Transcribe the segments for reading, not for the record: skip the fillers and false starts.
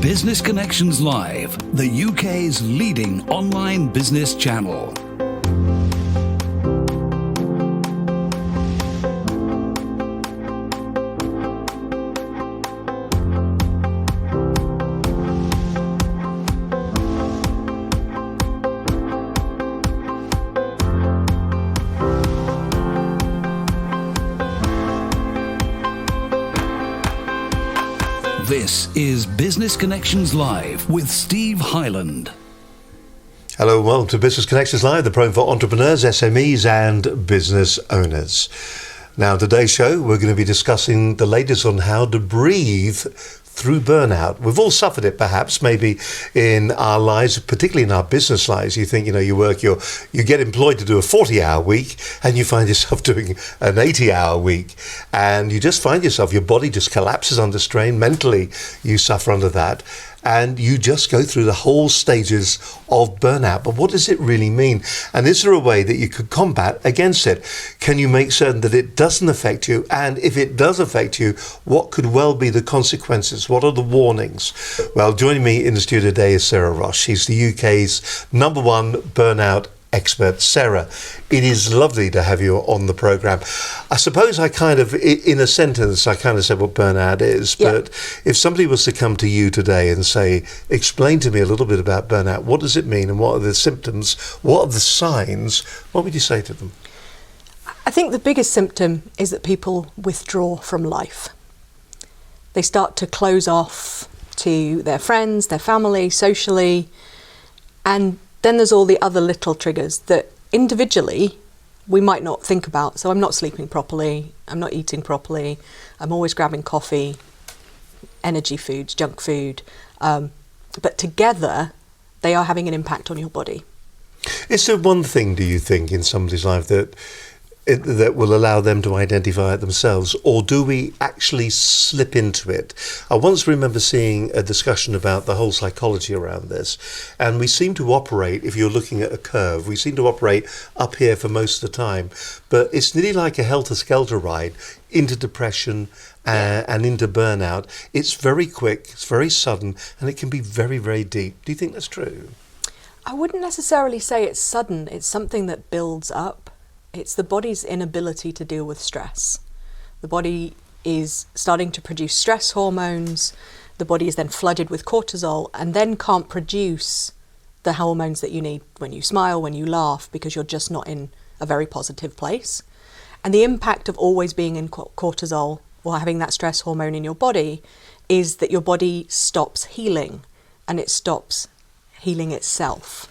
Business Connections Live, the UK's leading online business channel. This is Business Connections Live with Steve Hyland. Hello and welcome to Business Connections Live, the program for entrepreneurs, SMEs and business owners. Now, today's show, we're going to be discussing the latest on how to breathe through burnout. We've all suffered it, perhaps, maybe in our lives, particularly in our business lives. You think, you get employed to do a 40-hour week and you find yourself doing an 80-hour week. And you just find yourself, your body just collapses under strain. Mentally, you suffer under that. And you just go through the whole stages of burnout. But what does it really mean? And is there a way that you could combat against it? Can you make certain that it doesn't affect you? And if it does affect you, what could well be the consequences? What are the warnings? Well, joining me in the studio today is Sarah Ross. She's the UK's #1 burnout expert. Sarah, it is lovely to have you on the program. I suppose I kind of, in a sentence, I kind of said what burnout is, but if somebody was to come to you today and say, explain to me a little bit about burnout, what does it mean and what are the symptoms, what are the signs, what would you say to them? I think the biggest symptom is that people withdraw from life. They start to close off to their friends, their family, socially, and then there's all the other little triggers that individually we might not think about. So I'm not sleeping properly, I'm not eating properly, I'm always grabbing coffee, energy foods, junk food. But together they are having an impact on your body. Is there one thing, do you think, in somebody's life that will allow them to identify it themselves, or do we actually slip into it? I once remember seeing a discussion about the whole psychology around this, and we seem to operate, if you're looking at a curve, we seem to operate up here for most of the time, but it's nearly like a helter-skelter ride into depression and into burnout. It's very quick, it's very sudden, and it can be very, very deep. Do you think that's true? I wouldn't necessarily say it's sudden, it's something that builds up. It's the body's inability to deal with stress. The body is starting to produce stress hormones. The body is then flooded with cortisol and then can't produce the hormones that you need when you smile, when you laugh, because you're just not in a very positive place. And the impact of always being in cortisol or having that stress hormone in your body is that your body stops healing and it stops healing itself.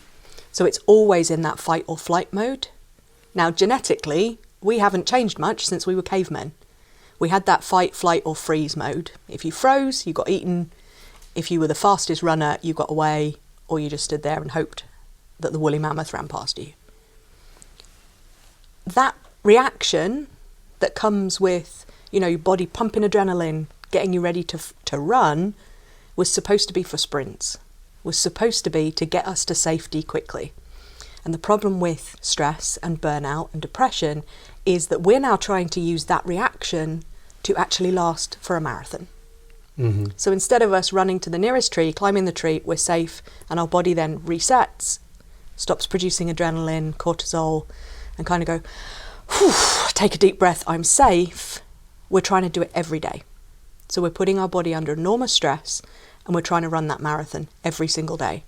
So it's always in that fight or flight mode. Now, genetically, we haven't changed much since we were cavemen. We had that fight, flight or freeze mode. If you froze, you got eaten. If you were the fastest runner, you got away, or you just stood there and hoped that the woolly mammoth ran past you. That reaction that comes with, your body pumping adrenaline, getting you ready to run, was supposed to be for sprints, was supposed to be to get us to safety quickly. And the problem with stress and burnout and depression is that we're now trying to use that reaction to actually last for a marathon. Mm-hmm. So instead of us running to the nearest tree, climbing the tree, we're safe, and our body then resets, stops producing adrenaline, cortisol, and kind of go, whew, take a deep breath, I'm safe. We're trying to do it every day. So we're putting our body under enormous stress, and we're trying to run that marathon every single day.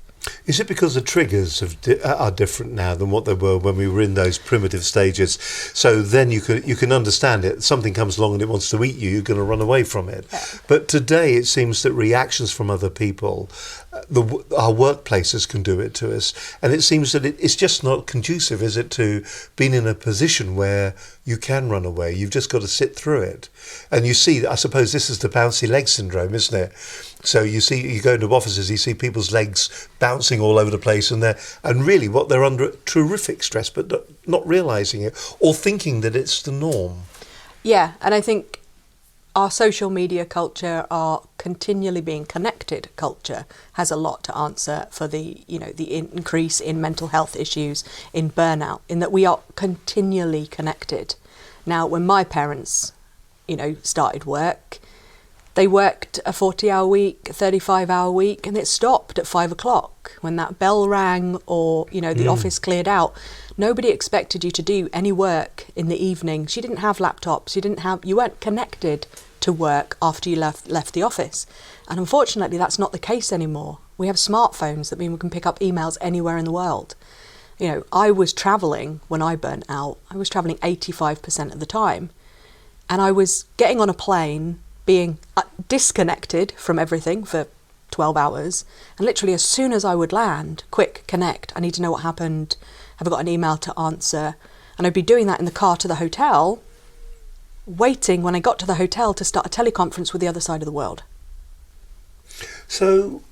Is it because the triggers are different now than what they were when we were in those primitive stages? So then you can understand it. Something comes along and it wants to eat you, you're going to run away from it. Yeah. But today it seems that reactions from other people, our workplaces can do it to us. And it seems that it's just not conducive, is it, to being in a position where you can run away. You've just got to sit through it. And you see, I suppose this is the bouncy leg syndrome, isn't it? So you go into offices, you see people's legs bouncing all over the place, and really what they're under terrific stress, but not realising it or thinking that it's the norm. Yeah, and I think our social media culture, our continually being connected culture, has a lot to answer for the increase in mental health issues, in burnout, in that we are continually connected. Now, when my parents, started work, They worked a 40-hour week, 35-hour week, and it stopped at 5 o'clock when that bell rang or, the office cleared out. Nobody expected you to do any work in the evenings. You didn't have laptops. You weren't connected to work after you left the office. And unfortunately, that's not the case anymore. We have smartphones that mean we can pick up emails anywhere in the world. I was traveling when I burnt out. I was traveling 85% of the time. And I was getting on a plane, being disconnected from everything for 12 hours. And literally as soon as I would land, quick, connect. I need to know what happened. Have I got an email to answer? And I'd be doing that in the car to the hotel, waiting when I got to the hotel to start a teleconference with the other side of the world. So,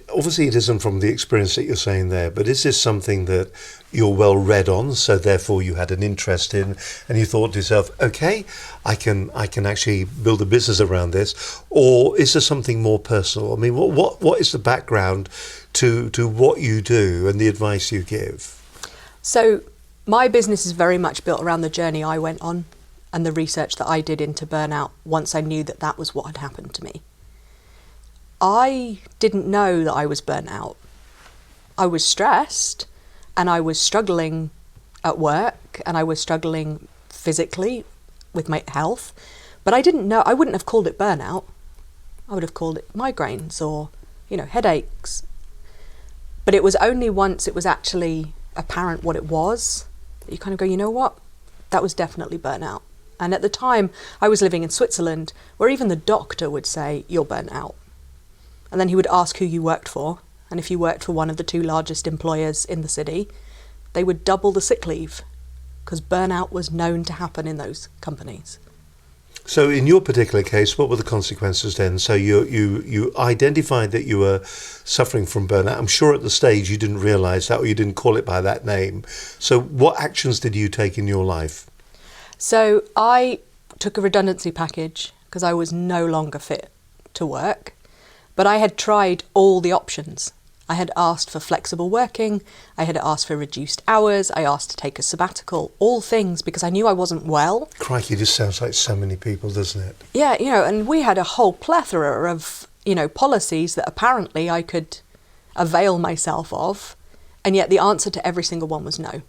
obviously it isn't from the experience that you're saying there, but is this something that you're well read on, so therefore you had an interest in, and you thought to yourself, okay, I can actually build a business around this, or is there something more personal? I mean, what is the background to what you do and the advice you give? So my business is very much built around the journey I went on and the research that I did into burnout once I knew that was what had happened to me. I didn't know that I was burnt out. I was stressed and I was struggling at work and I was struggling physically with my health, but I didn't know. I wouldn't have called it burnout. I would have called it migraines or, headaches. But it was only once it was actually apparent what it was that you kind of go, you know what? That was definitely burnout. And at the time, I was living in Switzerland, where even the doctor would say, you're burnt out. And then he would ask who you worked for. And if you worked for one of the two largest employers in the city, they would double the sick leave, because burnout was known to happen in those companies. So in your particular case, what were the consequences then? So you identified that you were suffering from burnout. I'm sure at the stage you didn't realise that, or you didn't call it by that name. So what actions did you take in your life? So I took a redundancy package because I was no longer fit to work. But I had tried all the options. I had asked for flexible working, I had asked for reduced hours, I asked to take a sabbatical, all things because I knew I wasn't well. Crikey, this sounds like so many people, doesn't it? Yeah, and we had a whole plethora of, policies that apparently I could avail myself of, and yet the answer to every single one was no.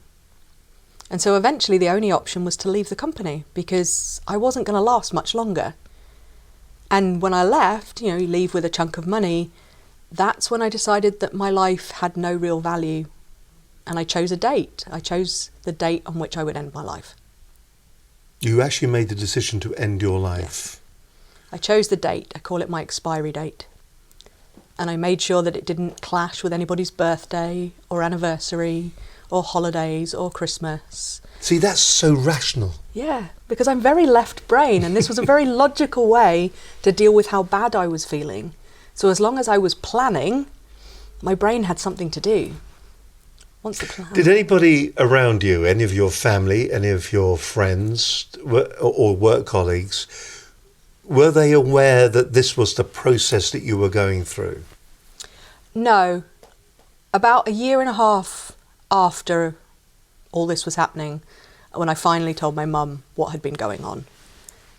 And so eventually the only option was to leave the company because I wasn't going to last much longer. And when I left, you leave with a chunk of money, that's when I decided that my life had no real value. And I chose a date. I chose the date on which I would end my life. You actually made the decision to end your life? Yes. I chose the date. I call it my expiry date. And I made sure that it didn't clash with anybody's birthday or anniversary or holidays or Christmas. See, that's so rational. Yeah, because I'm very left brain, and this was a very logical way to deal with how bad I was feeling. So as long as I was planning, my brain had something to do. Once the plan... Did anybody around you, any of your family, any of your friends or work colleagues, were they aware that this was the process that you were going through? No. About a year and a half after all this was happening, when I finally told my mum what had been going on,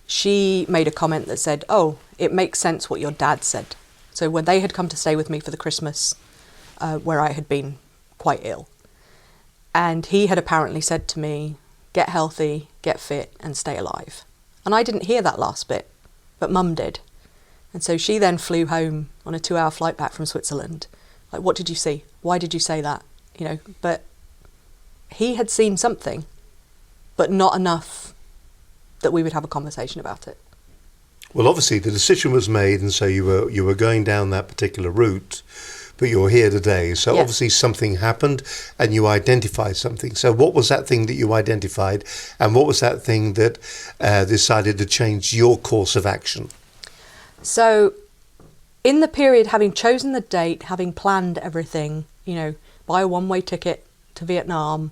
she made a comment that said, oh, it makes sense what your dad said. So when they had come to stay with me for the Christmas, where I had been quite ill, and he had apparently said to me, get healthy, get fit, and stay alive. And I didn't hear that last bit, but Mum did. And so she then flew home on a 2-hour flight back from Switzerland. Like, what did you see? Why did you say that? But he had seen something, but not enough that we would have a conversation about it. Well, obviously the decision was made, and so you were going down that particular route, but you're here today. So Yes. Obviously something happened and you identified something. So what was that thing that you identified, and what was that thing that decided to change your course of action? So in the period, having chosen the date, having planned everything, buy a one-way ticket to Vietnam,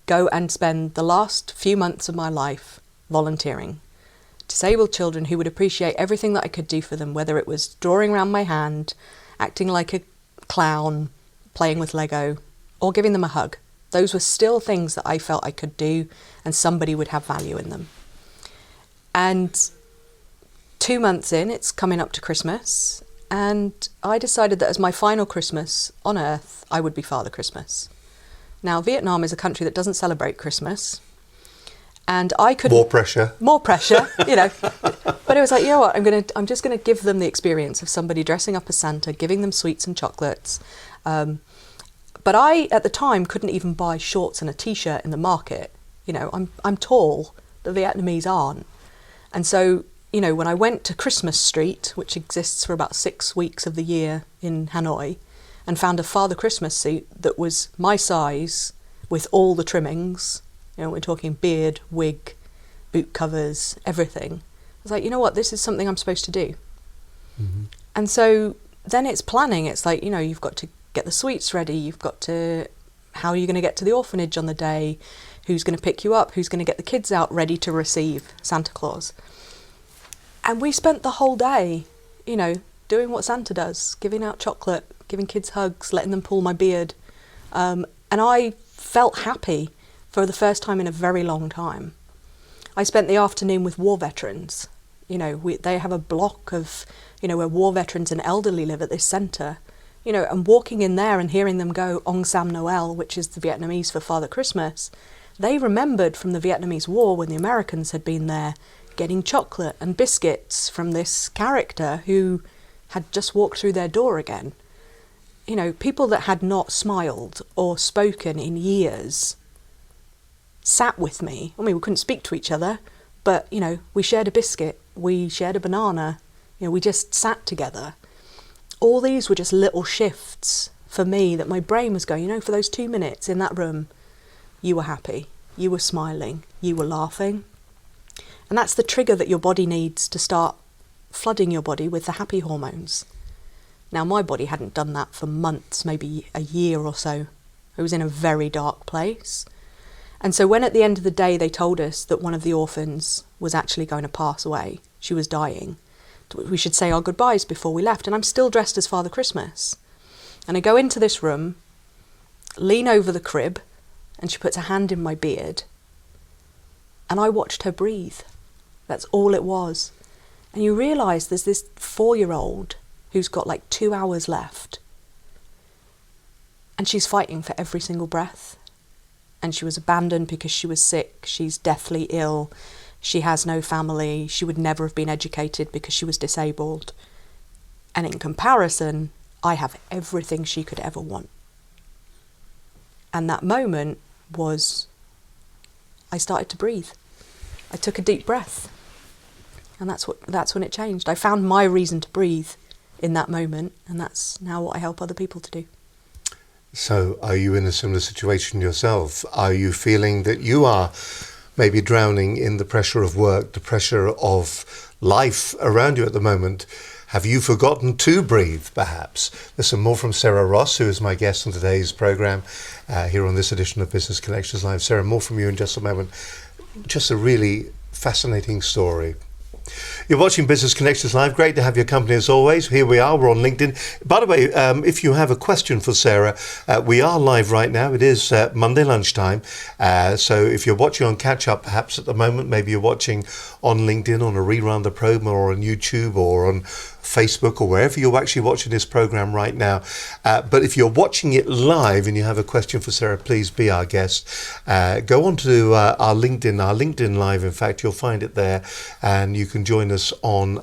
go and spend the last few months of my life volunteering. Disabled children who would appreciate everything that I could do for them, whether it was drawing around my hand, acting like a clown, playing with Lego, or giving them a hug. Those were still things that I felt I could do and somebody would have value in them. And 2 months in, it's coming up to Christmas, and I decided that as my final Christmas on Earth, I would be Father Christmas. Now, Vietnam is a country that doesn't celebrate Christmas, and I couldn't... More pressure, you know. But it was like, you know what, I'm just gonna give them the experience of somebody dressing up as Santa, giving them sweets and chocolates. But I, at the time, couldn't even buy shorts and a t-shirt in the market. You know, I'm tall, the Vietnamese aren't. And so, you know, when I went to Christmas Street, which exists for about 6 weeks of the year in Hanoi, and found a Father Christmas suit that was my size with all the trimmings, you know, we're talking beard, wig, boot covers, everything. I was like, you know what, this is something I'm supposed to do. Mm-hmm. And so then it's planning. It's like, you know, you've got to get the sweets ready. You've got to, how are you going to get to the orphanage on the day? Who's going to pick you up? Who's going to get the kids out ready to receive Santa Claus? And we spent the whole day, you know, doing what Santa does, giving out chocolate, giving kids hugs, letting them pull my beard. And I felt happy for the first time in a very long time. I spent the afternoon with war veterans. You know, they have a block of, you know, where war veterans and elderly live at this centre. You know, and walking in there and hearing them go Ong Sam Noel, which is the Vietnamese for Father Christmas, they remembered from the Vietnamese War when the Americans had been there, getting chocolate and biscuits from this character who had just walked through their door again. You know, people that had not smiled or spoken in years sat with me. I mean, we couldn't speak to each other, but, you know, we shared a biscuit, we shared a banana, you know, we just sat together. All these were just little shifts for me that my brain was going, you know, for those 2 minutes in that room, you were happy, you were smiling, you were laughing. And that's the trigger that your body needs to start flooding your body with the happy hormones. Now, my body hadn't done that for months, maybe a year or so. It was in a very dark place. And so when at the end of the day they told us that one of the orphans was actually going to pass away, she was dying, we should say our goodbyes before we left. And I'm still dressed as Father Christmas. And I go into this room, lean over the crib, and she puts a hand in my beard. And I watched her breathe. That's all it was. And you realise there's this 4-year-old who's got like 2 hours left. And she's fighting for every single breath. And she was abandoned because she was sick. She's deathly ill. She has no family. She would never have been educated because she was disabled. And in comparison, I have everything she could ever want. And that moment was, I started to breathe. I took a deep breath. And that's when it changed. I found my reason to breathe in that moment. And that's now what I help other people to do. So are you in a similar situation yourself? Are you feeling that you are maybe drowning in the pressure of work, the pressure of life around you at the moment? Have you forgotten to breathe, perhaps? There's some more from Sarah Ross, who is my guest on today's programme here on this edition of Business Connections Live. Sarah, more from you in just a moment. Just a really fascinating story. You're watching Business Connections Live. Great to have your company as always. Here we are. We're on LinkedIn. By the way, if you have a question for Sarah, we are live right now. It is Monday lunchtime. So if you're watching on catch up, perhaps at the moment, maybe you're watching on LinkedIn, on a rerun of the program, or on YouTube, or on Facebook, or wherever you're actually watching this program right now. But if you're watching it live and you have a question for Sarah, please be our guest. Go on to our LinkedIn Live. In fact, you'll find it there, and you can join us on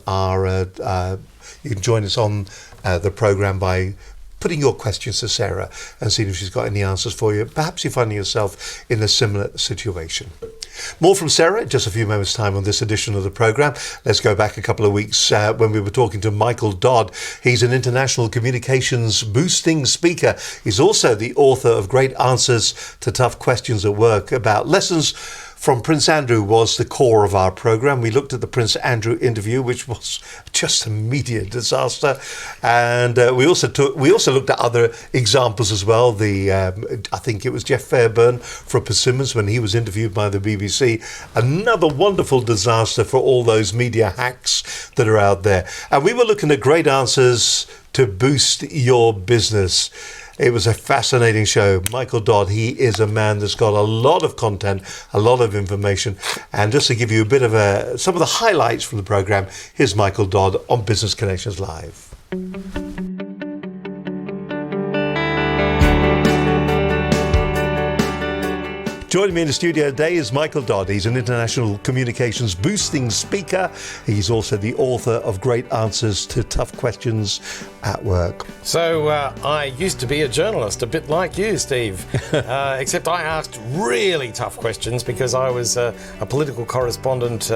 the program by putting your questions to Sarah and seeing if she's got any answers for you. Perhaps you're finding yourself in a similar situation. More from Sarah in just a few moments' time on this edition of the programme. Let's go back a couple of weeks when we were talking to Michael Dodd. He's an international communications boosting speaker. He's also the author of Great Answers to Tough Questions at Work, about lessons from Prince Andrew was the core of our programme. We looked at the Prince Andrew interview, which was just a media disaster, and we also looked at other examples as well. I think it was Jeff Fairburn from Persimmons when he was interviewed by the BBC. Another wonderful disaster for all those media hacks that are out there. And we were looking at great answers to boost your business. It was a fascinating show. Michael Dodd, he is a man that's got a lot of content, a lot of information. And just to give you a bit of some of the highlights from the program, here's Michael Dodd on Business Connections Live. Joining me in the studio today is Michael Dodd. He's an international communications boosting speaker. He's also the author of Great Answers to Tough Questions at Work. So I used to be a journalist, a bit like you, Steve, except I asked really tough questions because I was a political correspondent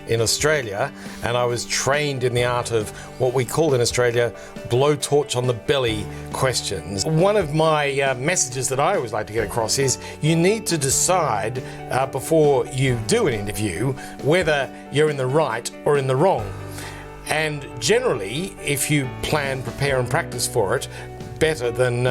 in Australia, and I was trained in the art of what we call in Australia blowtorch on the belly questions. One of my messages that I always like to get across is you need to decide before you do an interview whether you're in the right or in the wrong. And generally, if you plan, prepare and practice for it better than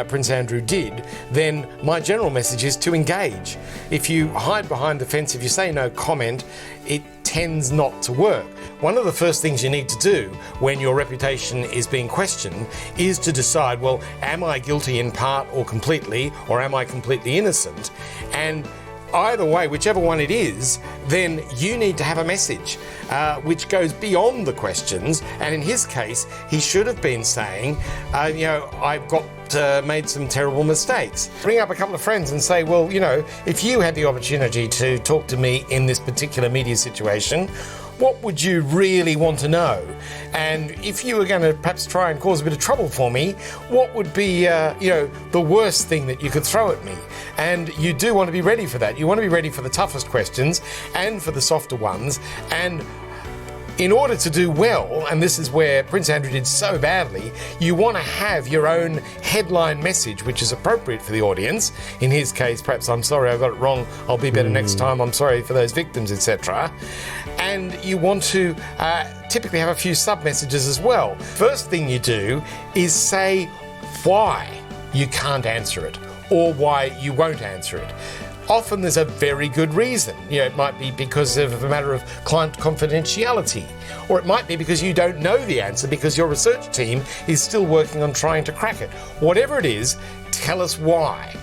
Prince Andrew did, then my general message is to engage. If you hide behind the fence, if you say no comment, it tends not to work. One of the first things you need to do when your reputation is being questioned is to decide, well, am I guilty in part or completely, or am I completely innocent? And either way, whichever one it is, then you need to have a message which goes beyond the questions. And in his case, he should have been saying, I've got made some terrible mistakes. Bring up a couple of friends and say, well, if you had the opportunity to talk to me in this particular media situation, what would you really want to know? And if you were going to perhaps try and cause a bit of trouble for me, what would be, the worst thing that you could throw at me? And you do want to be ready for that. You want to be ready for the toughest questions and for the softer ones. And in order to do well, and this is where Prince Andrew did so badly, you want to have your own headline message, which is appropriate for the audience. In his case, perhaps, I'm sorry, I got it wrong, I'll be better next time, I'm sorry for those victims, etc. And you want to typically have a few sub-messages as well. First thing you do is say why you can't answer it, or why you won't answer it. Often there's a very good reason. It might be because of a matter of client confidentiality, or it might be because you don't know the answer because your research team is still working on trying to crack it. Whatever it is, tell us why.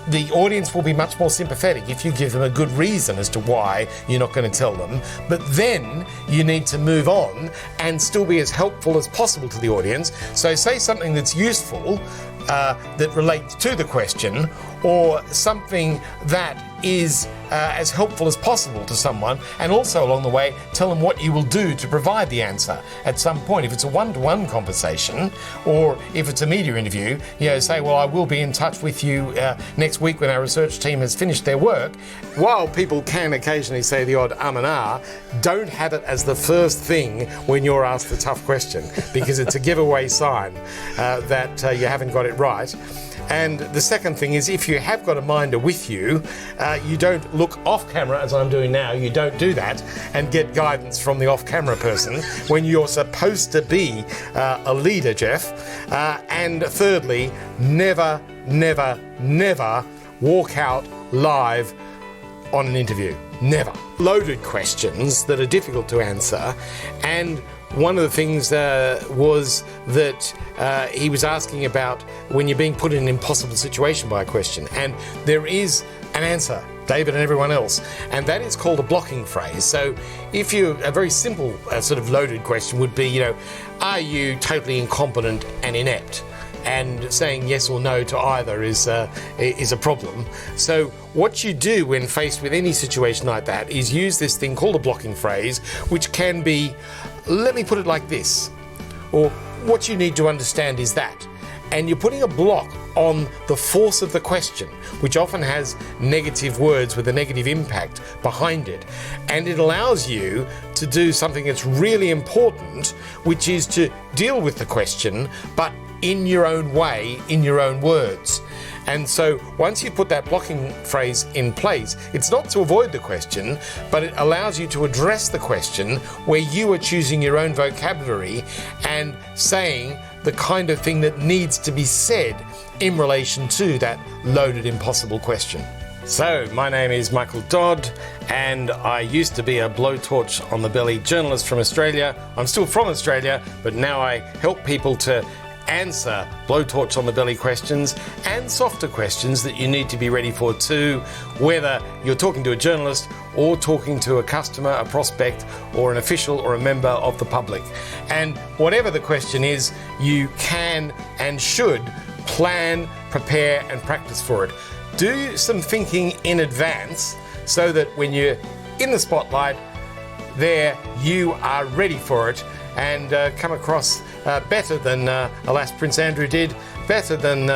The audience will be much more sympathetic if you give them a good reason as to why you're not going to tell them. But then you need to move on and still be as helpful as possible to the audience. So say something that's useful, that relates to the question, or something that is as helpful as possible to someone, and also along the way tell them what you will do to provide the answer at some point. If it's a one-to-one conversation, or if it's a media interview, say, well, I will be in touch with you next week when our research team has finished their work. While people can occasionally say the odd and ah, don't have it as the first thing when you're asked the tough question, because it's a giveaway sign that you haven't got it right. And the second thing is, if you have got a minder with you, you don't look off camera, as I'm doing now. You don't do that and get guidance from the off-camera person when you're supposed to be a leader, Jeff. And thirdly, never, never, never walk out live on an interview. Never. Loaded questions that are difficult to answer. And one of the things was that he was asking about when you're being put in an impossible situation by a question. And there is an answer, David and everyone else, and that is called a blocking phrase. So if a very simple sort of loaded question would be, are you totally incompetent and inept? And saying yes or no to either is a problem. So what you do when faced with any situation like that is use this thing called a blocking phrase, which can be, let me put it like this, or what you need to understand is that. And you're putting a block on the force of the question, which often has negative words with a negative impact behind it. And it allows you to do something that's really important, which is to deal with the question, but in your own way, in your own words. And so once you put that blocking phrase in place, it's not to avoid the question, but it allows you to address the question where you are choosing your own vocabulary and saying the kind of thing that needs to be said in relation to that loaded, impossible question. So, my name is Michael Dodd, and I used to be a blowtorch on the belly journalist from Australia. I'm still from Australia, but now I help people to answer blowtorch on the belly questions and softer questions that you need to be ready for too, whether you're talking to a journalist or talking to a customer, a prospect, or an official or a member of the public. And whatever the question is, you can and should plan, prepare, and practice for it. Do some thinking in advance so that when you're in the spotlight, there you are ready for it and come across better than, alas, Prince Andrew did, better than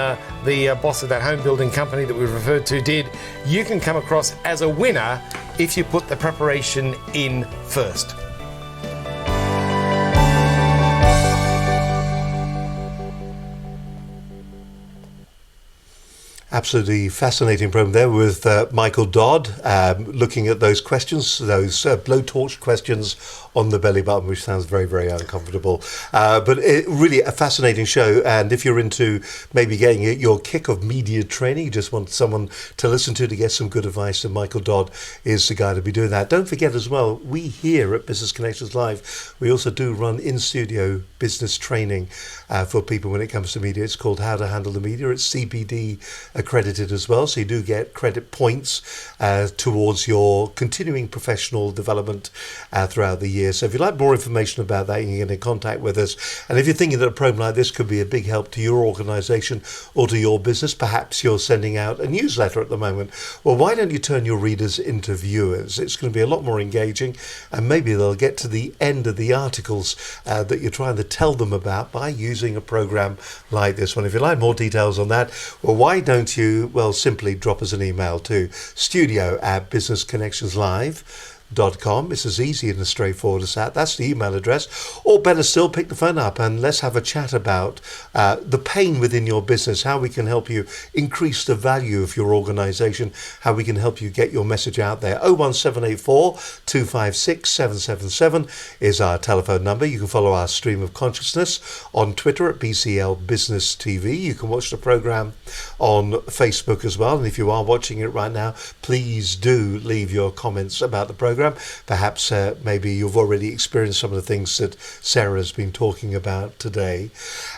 the boss of that home building company that we referred to did. You can come across as a winner if you put the preparation in first. Absolutely fascinating program there with Michael Dodd, looking at those questions, those blowtorch questions on the belly button, which sounds very, very uncomfortable. But it really a fascinating show. And if you're into maybe getting your kick of media training, you just want someone to listen to get some good advice, then Michael Dodd is the guy to be doing that. Don't forget as well, we here at Business Connections Live, we also do run in-studio business training for people when it comes to media. It's called How to Handle the Media. It's CPD accredited as well, so you do get credit points towards your continuing professional development throughout the year. So if you'd like more information about that, you can get in contact with us. And if you're thinking that a program like this could be a big help to your organisation or to your business, perhaps you're sending out a newsletter at the moment, well, why don't you turn your readers into viewers? It's going to be a lot more engaging, and maybe they'll get to the end of the articles that you're trying to tell them about by using a program like this one. If you'd like more details on that, well, why don't you, well, simply drop us an email to studio@businessconnectionslive.com. It's as easy and as straightforward as that. That's the email address. Or better still, pick the phone up and let's have a chat about the pain within your business, how we can help you increase the value of your organisation, how we can help you get your message out there. 01784 256 777 is our telephone number. You can follow our stream of consciousness on Twitter at BCLtv. You can watch the programme on Facebook as well. And if you are watching it right now, please do leave your comments about the programme. Perhaps maybe you've already experienced some of the things that Sarah has been talking about today.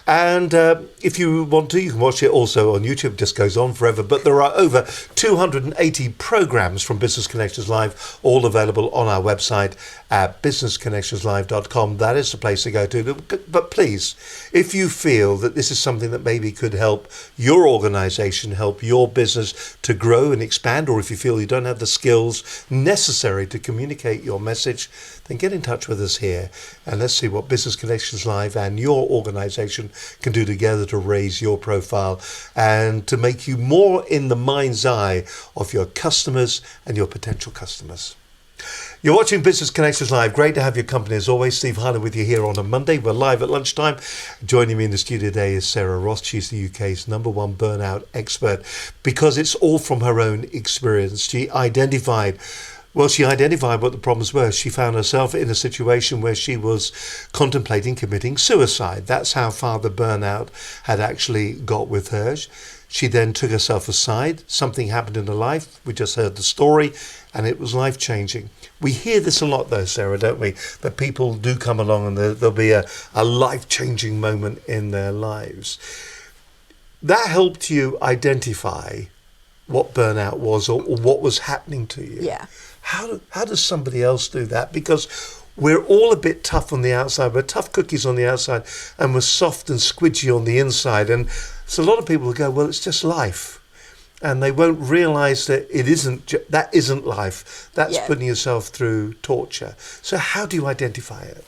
And if you want to, you can watch it also on YouTube. It just goes on forever. But there are over 280 programs from Business Connections Live, all available on our website at businessconnectionslive.com. That is the place to go to. But please, if you feel that this is something that maybe could help your organisation, help your business to grow and expand, or if you feel you don't have the skills necessary to communicate your message, then get in touch with us here and let's see what Business Connections Live and your organisation can do together to raise your profile and to make you more in the mind's eye of your customers and your potential customers. You're watching Business Connections Live. Great to have your company as always. Steve Hyland with you here on a Monday. We're live at lunchtime. Joining me in the studio today is Sarah Ross. She's the UK's #1 burnout expert because it's all from her own experience. She identified what the problems were. She found herself in a situation where she was contemplating committing suicide. That's how far the burnout had actually got with her. She then took herself aside. Something happened in her life. We just heard the story and it was life-changing. We hear this a lot though, Sarah, don't we? That people do come along and there'll be a life-changing moment in their lives. That helped you identify what burnout was or what was happening to you. Yeah. How does somebody else do that? Because we're all a bit tough on the outside. We're tough cookies on the outside and we're soft and squidgy on the inside. And so a lot of people will go, well, it's just life. And they won't realise that that isn't life. That's putting yourself through torture. So how do you identify it?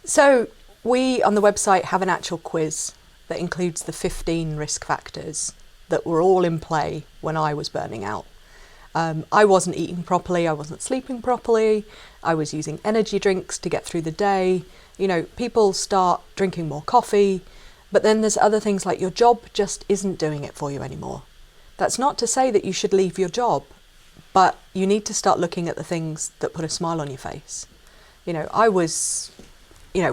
So we on the website have an actual quiz that includes the 15 risk factors that were all in play when I was burning out. I wasn't eating properly, I wasn't sleeping properly, I was using energy drinks to get through the day. You know, people start drinking more coffee, but then there's other things like your job just isn't doing it for you anymore. That's not to say that you should leave your job, but you need to start looking at the things that put a smile on your face. You know,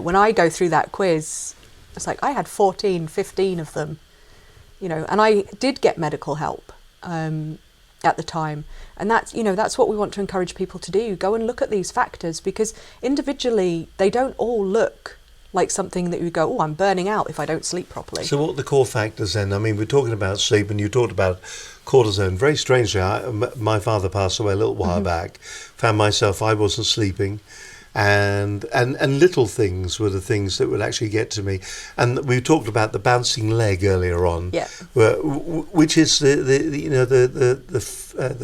when I go through that quiz, it's like I had 14, 15 of them, you know, and I did get medical help at the time. And that's what we want to encourage people to do. Go and look at these factors because individually they don't all look like something that you go, oh, I'm burning out if I don't sleep properly. So what are the core factors then? I mean, we're talking about sleep, and you talked about cortisone. Very strangely, my father passed away a little while back. Found myself, I wasn't sleeping. And little things were the things that would actually get to me. And we talked about the bouncing leg earlier on, Yeah. which is the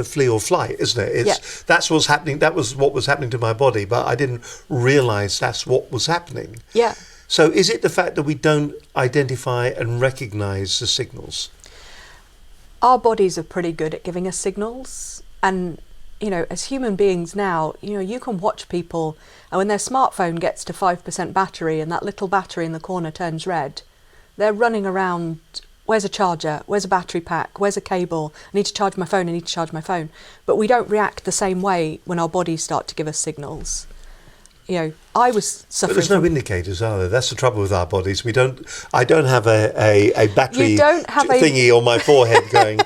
flee or flight, isn't it? That's what's happening. That was what was happening to my body, but I didn't realise that's what was happening. Yeah. So is it the fact that we don't identify and recognise the signals? Our bodies are pretty good at giving us signals, and as human beings now, you can watch people, and when their smartphone gets to 5% battery and that little battery in the corner turns red, they're running around, where's a charger, where's a battery pack, where's a cable, I need to charge my phone, I need to charge my phone. But we don't react the same way when our bodies start to give us signals. I was suffering. But there's no indicators, are there? That's the trouble with our bodies. I don't have a battery thingy on my forehead going,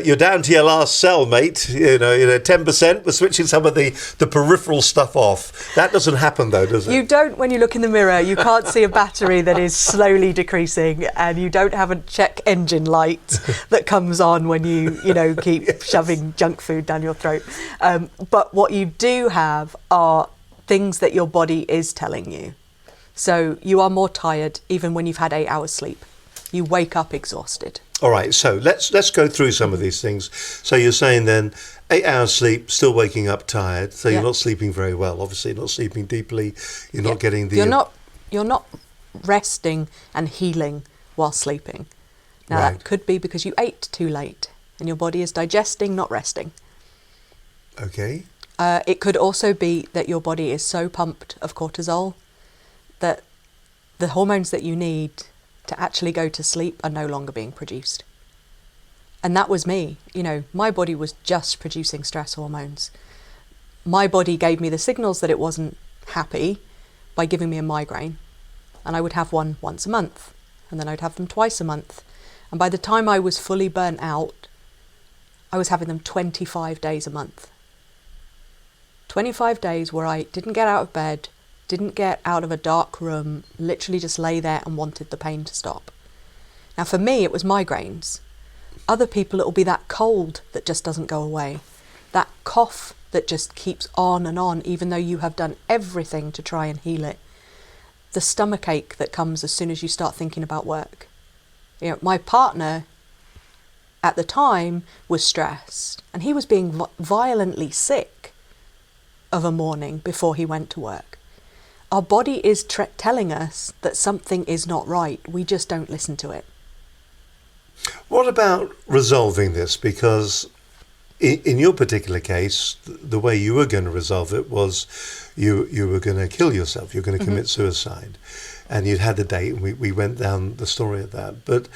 you're down to your last cell, mate. 10%. We're switching some of the peripheral stuff off. That doesn't happen, though, does it? You don't. When you look in the mirror, you can't see a battery that is slowly decreasing, and you don't have a check engine light that comes on when you keep shoving junk food down your throat. But what you do have are things that your body is telling you. So you are more tired even when you've had 8 hours sleep. You wake up exhausted. All right, so let's go through some of these things. So you're saying then 8 hours sleep, still waking up tired. So you're not sleeping very well. Obviously, not sleeping deeply. You're not getting the. You're not resting and healing while sleeping. Now that could be because you ate too late and your body is digesting, not resting. Okay. It could also be that your body is so pumped of cortisol that the hormones that you need to actually go to sleep are no longer being produced. And that was me. My body was just producing stress hormones. My body gave me the signals that it wasn't happy by giving me a migraine. And I would have one once a month, and then I'd have them twice a month. And by the time I was fully burnt out, I was having them 25 days a month. 25 days where I didn't get out of bed, didn't get out of a dark room, literally just lay there and wanted the pain to stop. Now for me, it was migraines. Other people, it'll be that cold that just doesn't go away. That cough that just keeps on, even though you have done everything to try and heal it. The stomach ache that comes as soon as you start thinking about work. My partner at the time was stressed, and he was being violently sick of a morning before he went to work. Our body is telling us that something is not right. We just don't listen to it. What about resolving this? Because in your particular case, the way you were going to resolve it was you were going to kill yourself. You're going to commit suicide. And you'd had the date, and we went down the story of that. But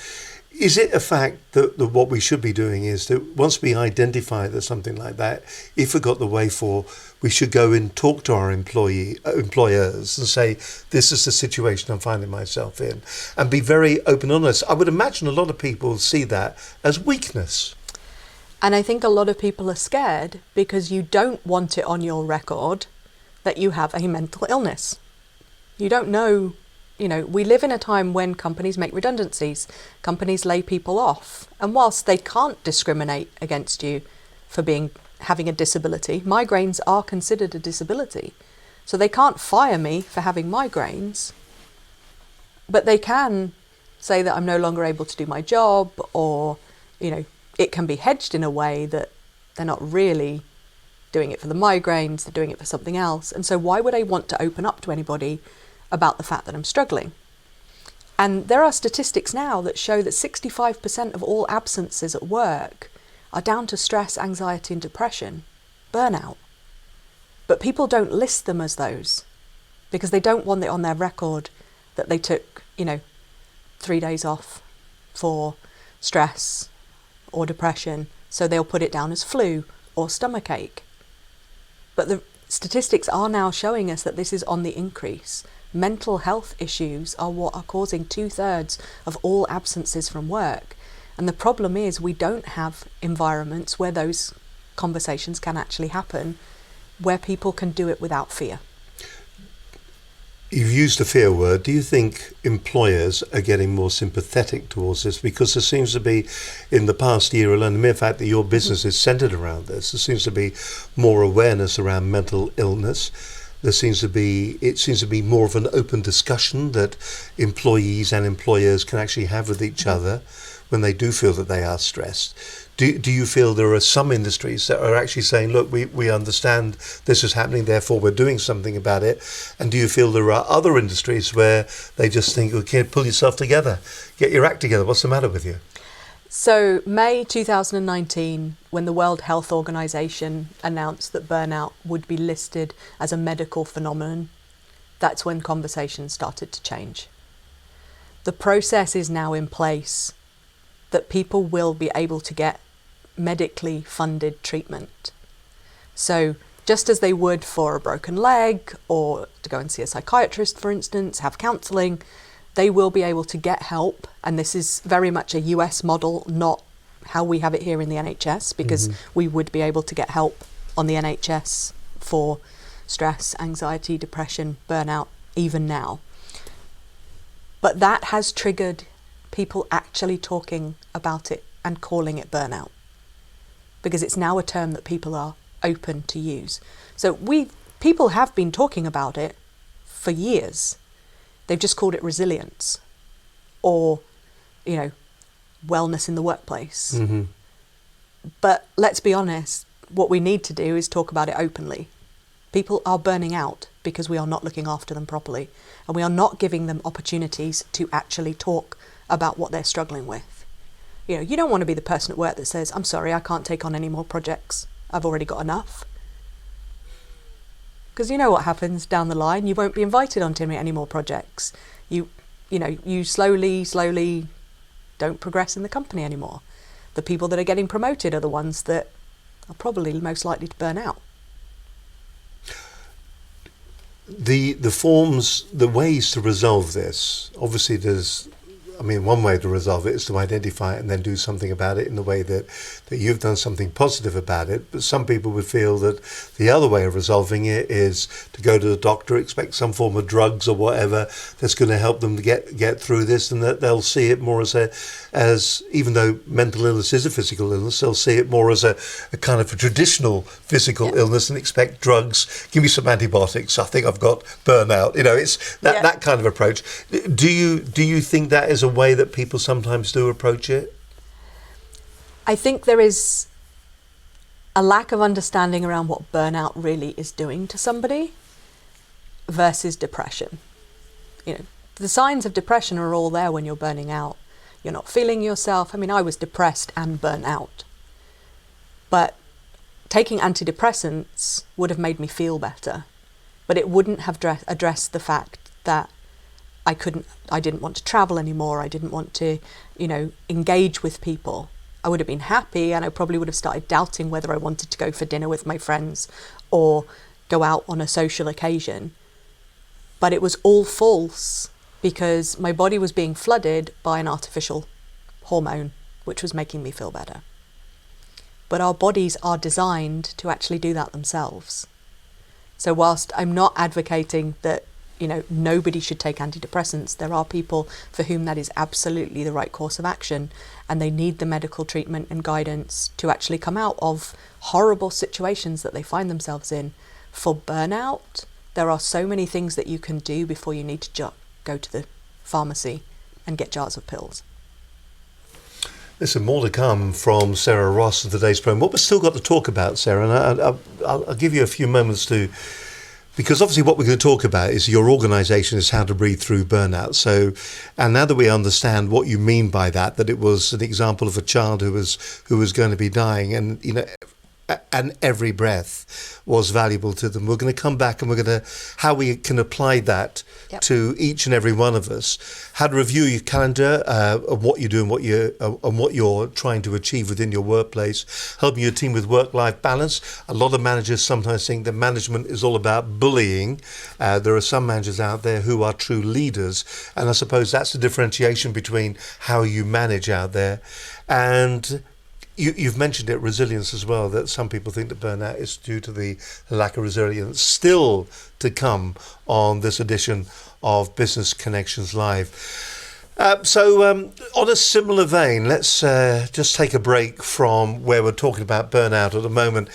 is it a fact that what we should be doing is that once we identify that something like that, if we got the way for, we should go and talk to our employers and say, this is the situation I'm finding myself in, and be very open and honest. I would imagine a lot of people see that as weakness. And I think a lot of people are scared because you don't want it on your record that you have a mental illness. You don't know. We live in a time when companies make redundancies, companies lay people off, and whilst they can't discriminate against you for having a disability, migraines are considered a disability. So they can't fire me for having migraines, but they can say that I'm no longer able to do my job, or, it can be hedged in a way that they're not really doing it for the migraines, they're doing it for something else. And so why would I want to open up to anybody about the fact that I'm struggling? And there are statistics now that show that 65% of all absences at work are down to stress, anxiety and depression, burnout. But people don't list them as those because they don't want it on their record that they took, 3 days off for stress or depression, so they'll put it down as flu or stomach ache. But the statistics are now showing us that this is on the increase. Mental health issues are what are causing 2/3 of all absences from work. And the problem is we don't have environments where those conversations can actually happen, where people can do it without fear. You've used the fear word. Do you think employers are getting more sympathetic towards this? Because there seems to be, in the past year alone, the mere fact that your business is centered around this, there seems to be more awareness around mental illness. It seems to be more of an open discussion that employees and employers can actually have with each other when they do feel that they are stressed. Do you feel there are some industries that are actually saying, look, we understand this is happening, therefore we're doing something about it? And do you feel there are other industries where they just think, okay, pull yourself together, get your act together, what's the matter with you? So May 2019, when the World Health Organization announced that burnout would be listed as a medical phenomenon, that's when conversations started to change. The process is now in place that people will be able to get medically funded treatment. So just as they would for a broken leg or to go and see a psychiatrist, for instance, have counselling, they will be able to get help. And this is very much a US model, not how we have it here in the NHS, because we would be able to get help on the NHS for stress, anxiety, depression, burnout, even now. But that has triggered people actually talking about it and calling it burnout, because it's now a term that people are open to use. So people have been talking about it for years. They've just called it resilience or, wellness in the workplace. But let's be honest, what we need to do is talk about it openly. People are burning out because we are not looking after them properly, and we are not giving them opportunities to actually talk about what they're struggling with. You don't want to be the person at work that says, I'm sorry, I can't take on any more projects. I've already got enough. Because you know what happens down the line. You won't be invited onto any more projects. You slowly don't progress in the company anymore. The people that are getting promoted are the ones that are probably most likely to burn out. The forms, the ways to resolve this, obviously one way to resolve it is to identify it and then do something about it in the way that you've done something positive about it. But some people would feel that the other way of resolving it is to go to the doctor, expect some form of drugs or whatever that's going to help them to get through this, and that they'll see it more as even though mental illness is a physical illness, they'll see it more as a kind of a traditional physical illness and expect drugs. Give me some antibiotics. I think I've got burnout. It's that kind of approach. Do you think that is a way that people sometimes do approach it? I think there is a lack of understanding around what burnout really is doing to somebody versus depression. The signs of depression are all there when you're burning out. You're not feeling yourself. I was depressed and burnt out. But taking antidepressants would have made me feel better. But it wouldn't have addressed the fact that I didn't want to travel anymore. I didn't want to, engage with people. I would have been happy, and I probably would have started doubting whether I wanted to go for dinner with my friends or go out on a social occasion. But it was all false because my body was being flooded by an artificial hormone, which was making me feel better. But our bodies are designed to actually do that themselves. So whilst I'm not advocating that nobody should take antidepressants, there are people for whom that is absolutely the right course of action, and they need the medical treatment and guidance to actually come out of horrible situations that they find themselves in. For burnout, there are so many things that you can do before you need to go to the pharmacy and get jars of pills. Listen, more to come from Sarah Ross in today's program. What we've still got to talk about, Sarah, and I'll give you a few moments to... Because obviously what we're going to talk about is your organisation is how to breathe through burnout. So, and now that we understand what you mean by that it was an example of a child who was going to be dying, and and every breath was valuable to them. We're going to come back and we're going to how we can apply that to each and every one of us. How to review your calendar of what you do and what you're trying to achieve within your workplace. Helping your team with work-life balance. A lot of managers sometimes think that management is all about bullying. There are some managers out there who are true leaders, and I suppose that's the differentiation between how you manage out there. And You've mentioned it, resilience as well, that some people think that burnout is due to the lack of resilience. Still to come on this edition of Business Connections Live. On a similar vein, let's just take a break from where we're talking about burnout at the moment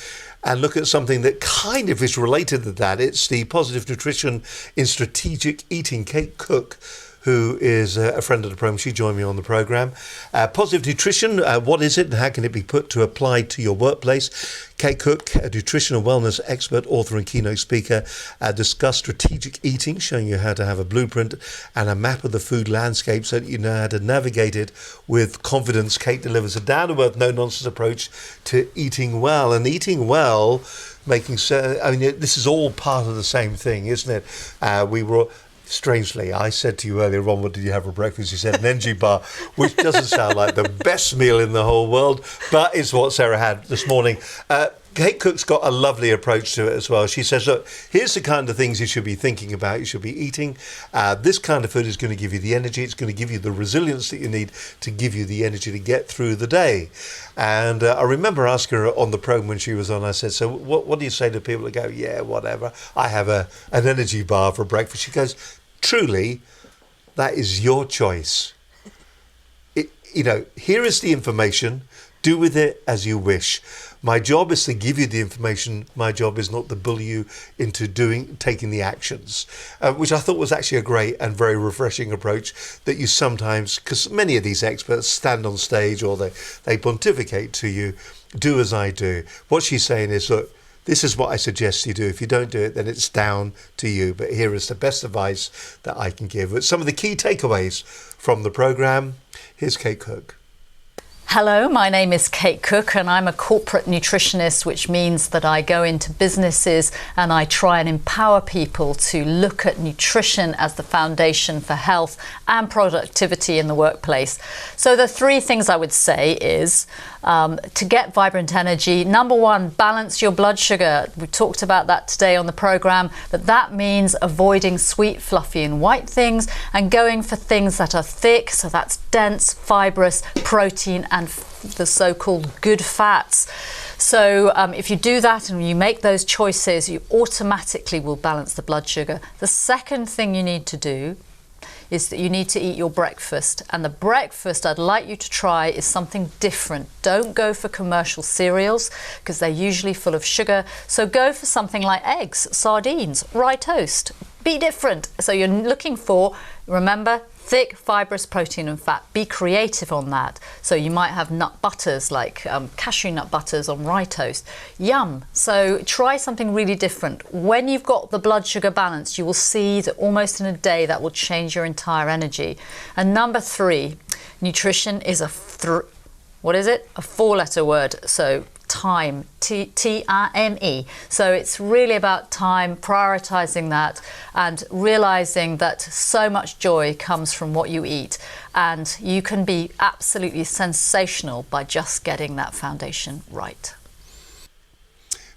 and look at something that kind of is related to that. It's the positive nutrition in strategic eating. Kate Cook, who is a friend of the program, she joined me on the program. Positive nutrition, what is it and how can it be put to apply to your workplace? Kate Cook, a nutrition and wellness expert, author and keynote speaker, discussed strategic eating, showing you how to have a blueprint and a map of the food landscape so that you know how to navigate it with confidence. Kate delivers a down-to-earth, no-nonsense approach to eating well. And eating well, making certain, I mean, this is all part of the same thing, isn't it? Strangely, I said to you earlier on, what did you have for breakfast? You said an energy bar, which doesn't sound like the best meal in the whole world, but it's what Sarah had this morning. Kate Cook's got a lovely approach to it as well. She says, look, here's the kind of things you should be thinking about, you should be eating. This kind of food is going to give you the energy, it's going to give you the resilience that you need to give you the energy to get through the day. And I remember asking her on the program when she was on, I said, so what do you say to people that go, yeah, whatever, I have an energy bar for breakfast? She goes, truly, that is your choice. Here is the information. Do with it as you wish. My job is to give you the information. My job is not to bully you into taking the actions, which I thought was actually a great and very refreshing approach that you sometimes, because many of these experts stand on stage or they pontificate to you, do as I do. What she's saying is, look, this is what I suggest you do. If you don't do it, then it's down to you. But here is the best advice that I can give. But some of the key takeaways from the program. Here's Kate Cook. Hello, my name is Kate Cook and I'm a corporate nutritionist, which means that I go into businesses and I try and empower people to look at nutrition as the foundation for health and productivity in the workplace. So the three things I would say is to get vibrant energy. Number one, balance your blood sugar. We talked about that today on the program, but that means avoiding sweet, fluffy and white things and going for things that are thick, so that's dense, fibrous, protein and the so-called good fats. So if you do that and you make those choices, you automatically will balance the blood sugar. The second thing you need to do is that you need to eat your breakfast. And the breakfast I'd like you to try is something different. Don't go for commercial cereals because they're usually full of sugar. So go for something like eggs, sardines, rye toast. Be different. So you're looking for, remember, thick, fibrous protein and fat. Be creative on that. So you might have nut butters like cashew nut butters on rye toast. Yum. So try something really different. When you've got the blood sugar balance, you will see that almost in a day that will change your entire energy. And number three, nutrition is a four-letter word. So time, T-I-M-E. So it's really about time, prioritizing that and realizing that so much joy comes from what you eat, and you can be absolutely sensational by just getting that foundation right.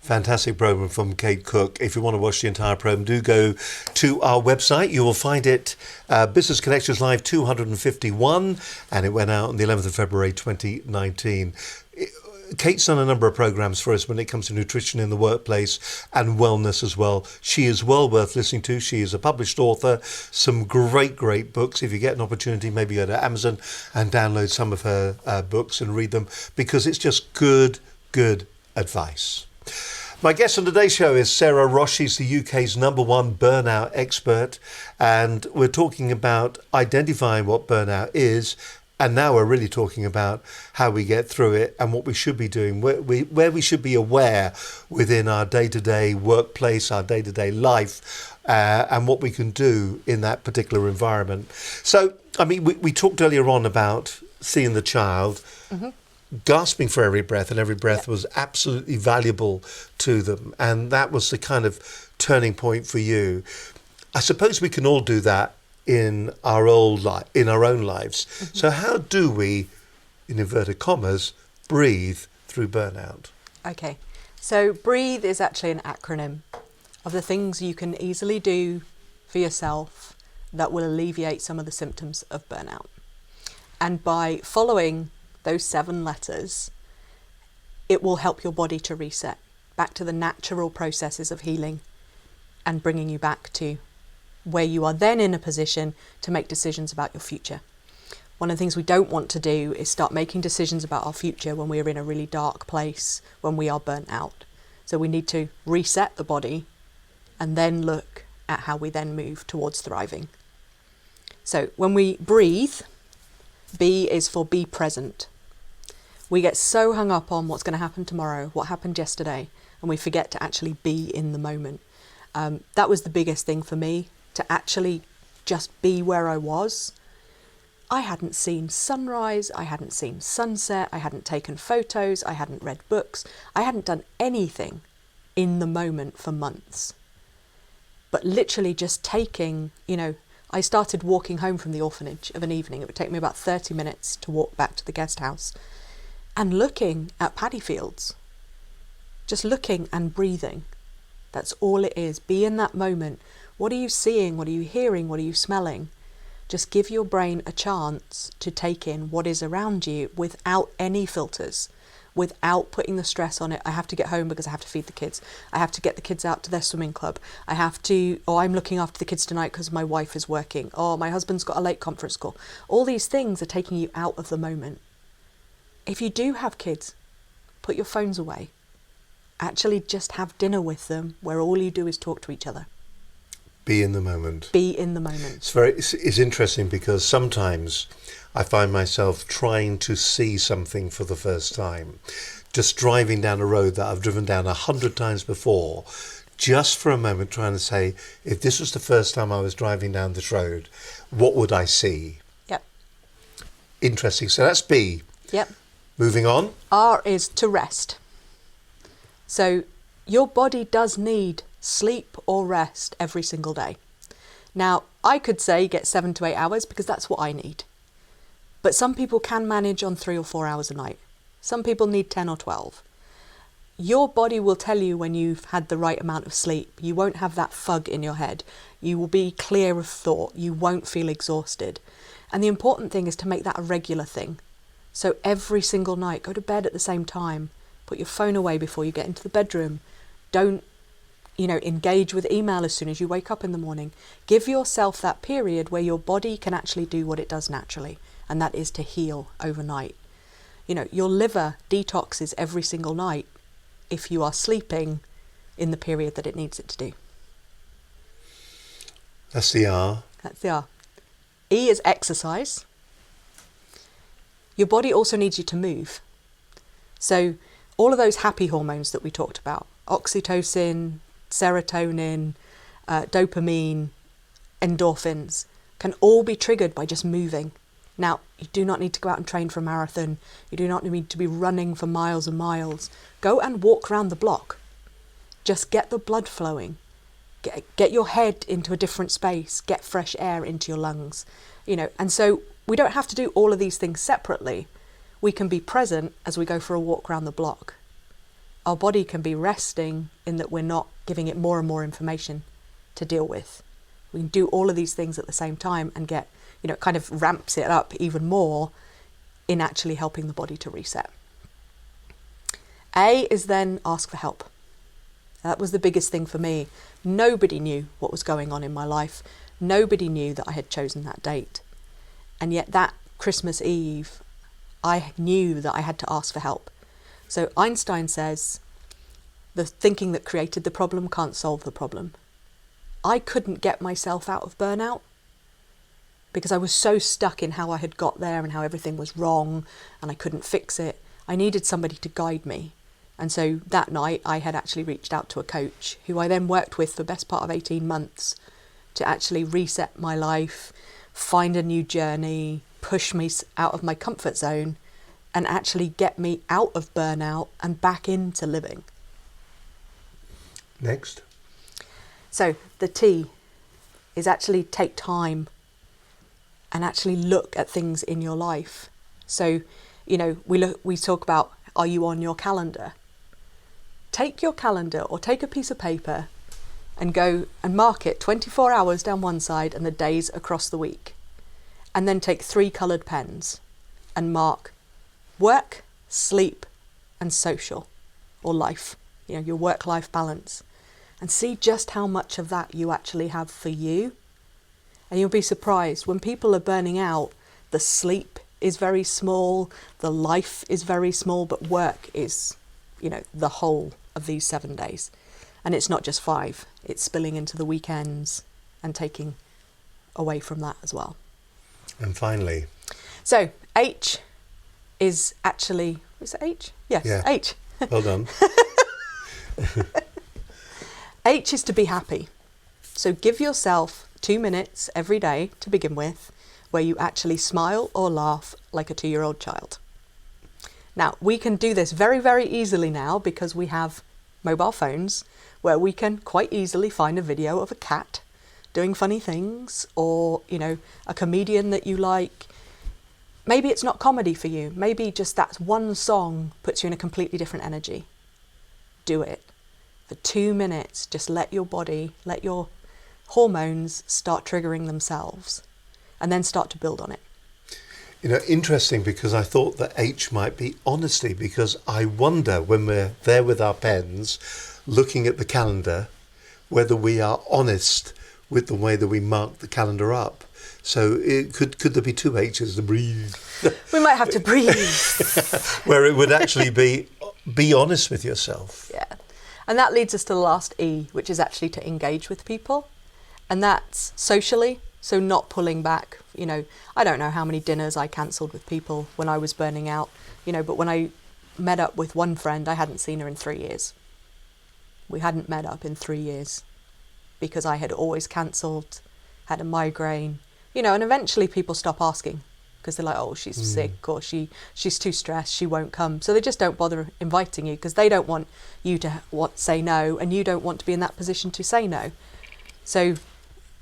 Fantastic program from Kate Cook. If you want to watch the entire program, do go to our website. You will find it, Business Connections Live 251, and it went out on the 11th of February 2019. Kate's done a number of programs for us when it comes to nutrition in the workplace and wellness as well. She is well worth listening to. She is a published author, some great books. If you get an opportunity, maybe go to Amazon and download some of her books and read them, because it's just good advice. My guest on today's show is Sarah Roche. She's the UK's #1 burnout expert, and we're talking about identifying what burnout is. And now we're really talking about how we get through it and what we should be doing, where we should be aware within our day-to-day workplace, our day-to-day life, and what we can do in that particular environment. So, I mean, we talked earlier on about seeing the child, gasping for every breath, and every breath was absolutely valuable to them. And that was the kind of turning point for you. I suppose we can all do that in our own lives. So how do we, in inverted commas, breathe through burnout? Okay, so BREATHE is actually an acronym of the things you can easily do for yourself that will alleviate some of the symptoms of burnout. And by following those 7 letters, it will help your body to reset back to the natural processes of healing and bringing you back to where you are then in a position to make decisions about your future. One of the things we don't want to do is start making decisions about our future when we're in a really dark place, when we are burnt out. So we need to reset the body and then look at how we then move towards thriving. So when we breathe, B is for be present. We get so hung up on what's going to happen tomorrow, what happened yesterday, and we forget to actually be in the moment. That was the biggest thing for me, to actually just be where I was. I hadn't seen sunrise, I hadn't seen sunset, I hadn't taken photos, I hadn't read books, I hadn't done anything in the moment for months. But literally just taking, I started walking home from the orphanage of an evening. It would take me about 30 minutes to walk back to the guest house, and looking at paddy fields, just looking and breathing. That's all it is. Be in that moment. What are you seeing? What are you hearing? What are you smelling? Just give your brain a chance to take in what is around you without any filters, without putting the stress on it. I have to get home because I have to feed the kids. I have to get the kids out to their swimming club. I'm looking after the kids tonight because my wife is working. Or my husband's got a late conference call. All these things are taking you out of the moment. If you do have kids, put your phones away. Actually just have dinner with them where all you do is talk to each other. Be in the moment. Be in the moment. It's interesting because sometimes I find myself trying to see something for the first time, just driving down a road that I've driven down 100 times before, just for a moment trying to say, if this was the first time I was driving down this road, what would I see? Yep. Interesting. So that's B. Yep. Moving on. R is to rest. So your body does need sleep or rest every single day. Now, I could say get 7 to 8 hours because that's what I need. But some people can manage on 3 or 4 hours a night. Some people need 10 or 12. Your body will tell you when you've had the right amount of sleep. You won't have that fug in your head. You will be clear of thought. You won't feel exhausted. And the important thing is to make that a regular thing. So every single night, go to bed at the same time. Put your phone away before you get into the bedroom. Don't engage with email as soon as you wake up in the morning. Give yourself that period where your body can actually do what it does naturally, and that is to heal overnight. Your liver detoxes every single night if you are sleeping in the period that it needs it to do. That's the R. That's the R. E is exercise. Your body also needs you to move. So all of those happy hormones that we talked about, oxytocin, serotonin, dopamine, endorphins, can all be triggered by just moving. Now, you do not need to go out and train for a marathon. You do not need to be running for miles and miles. Go and walk around the block. Just get the blood flowing. Get your head into a different space. Get fresh air into your lungs. And so we don't have to do all of these things separately. We can be present as we go for a walk around the block. Our body can be resting in that we're not giving it more and more information to deal with. We can do all of these things at the same time and get, it kind of ramps it up even more in actually helping the body to reset. A is then ask for help. That was the biggest thing for me. Nobody knew what was going on in my life. Nobody knew that I had chosen that date. And yet that Christmas Eve, I knew that I had to ask for help. So Einstein says, the thinking that created the problem can't solve the problem. I couldn't get myself out of burnout because I was so stuck in how I had got there and how everything was wrong and I couldn't fix it. I needed somebody to guide me. And so that night I had actually reached out to a coach who I then worked with for the best part of 18 months to actually reset my life, find a new journey, push me out of my comfort zone and actually get me out of burnout and back into living. Next. So the T is actually take time and actually look at things in your life. So, we talk about, are you on your calendar? Take your calendar or take a piece of paper and go and mark it 24 hours down one side and the days across the week. And then take 3 coloured pens and mark work, sleep, and social, or life, your work-life balance, and see just how much of that you actually have for you. And you'll be surprised when people are burning out, the sleep is very small, the life is very small, but work is, the whole of these 7 days. And it's not just 5, it's spilling into the weekends and taking away from that as well. And finally, so H is actually, is it H? Yes, yeah. H. Well done. H is to be happy. So give yourself 2 minutes every day to begin with where you actually smile or laugh like a 2-year-old child. Now, we can do this very, very easily now because we have mobile phones where we can quite easily find a video of a cat doing funny things, or, a comedian that you like. Maybe it's not comedy for you. Maybe just that one song puts you in a completely different energy. Do it. For 2 minutes, just let your body, let your hormones start triggering themselves, and then start to build on it. Interesting, because I thought that H might be honesty, because I wonder when we're there with our pens, looking at the calendar, whether we are honest with the way that we mark the calendar up. So could there be 2 H's to breathe? We might have to breathe. Where it would actually be honest with yourself. Yeah. And that leads us to the last E, which is actually to engage with people. And that's socially, so not pulling back. I don't know how many dinners I cancelled with people when I was burning out, but when I met up with one friend, I hadn't seen her in 3 years. We hadn't met up in 3 years because I had always cancelled, had a migraine, and eventually people stop asking because they're like, oh, she's sick, or she's too stressed, she won't come. So they just don't bother inviting you because they don't want you to say no, and you don't want to be in that position to say no. So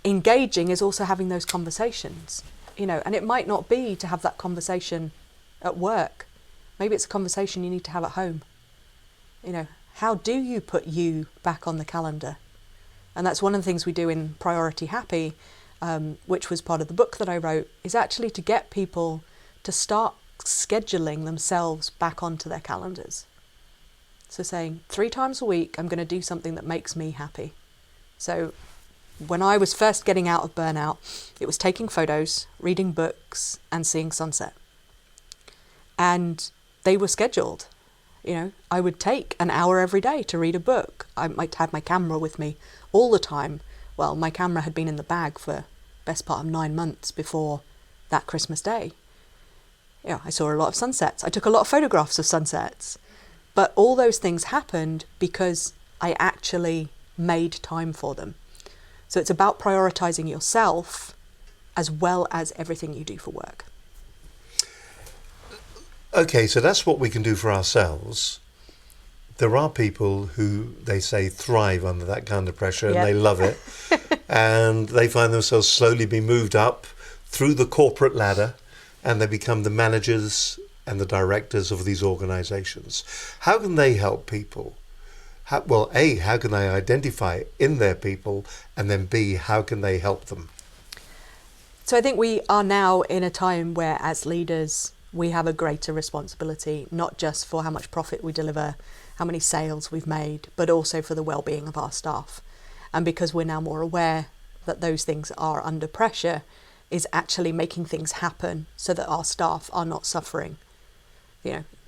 engaging is also having those conversations, and it might not be to have that conversation at work. Maybe it's a conversation you need to have at home. How do you put you back on the calendar? And that's one of the things we do in Priority Happy, which was part of the book that I wrote, is actually to get people to start scheduling themselves back onto their calendars. So saying 3 times a week, I'm going to do something that makes me happy. So when I was first getting out of burnout, it was taking photos, reading books, and seeing sunset. And they were scheduled. I would take an hour every day to read a book. I might have my camera with me all the time. Well, my camera had been in the bag for best part of 9 months before that Christmas day. I saw a lot of sunsets. I took a lot of photographs of sunsets. But all those things happened because I actually made time for them. So it's about prioritizing yourself as well as everything you do for work. Okay, so that's what we can do for ourselves. There are people who, they say, thrive under that kind of pressure, and they love it. And they find themselves slowly being moved up through the corporate ladder, and they become the managers and the directors of these organizations. How can they help people? A, how can they identify in their people? And then B, how can they help them? So I think we are now in a time where, as leaders, we have a greater responsibility, not just for how much profit we deliver, how many sales we've made, but also for the well-being of our staff. And because we're now more aware that those things are under pressure, is actually making things happen so that our staff are not suffering.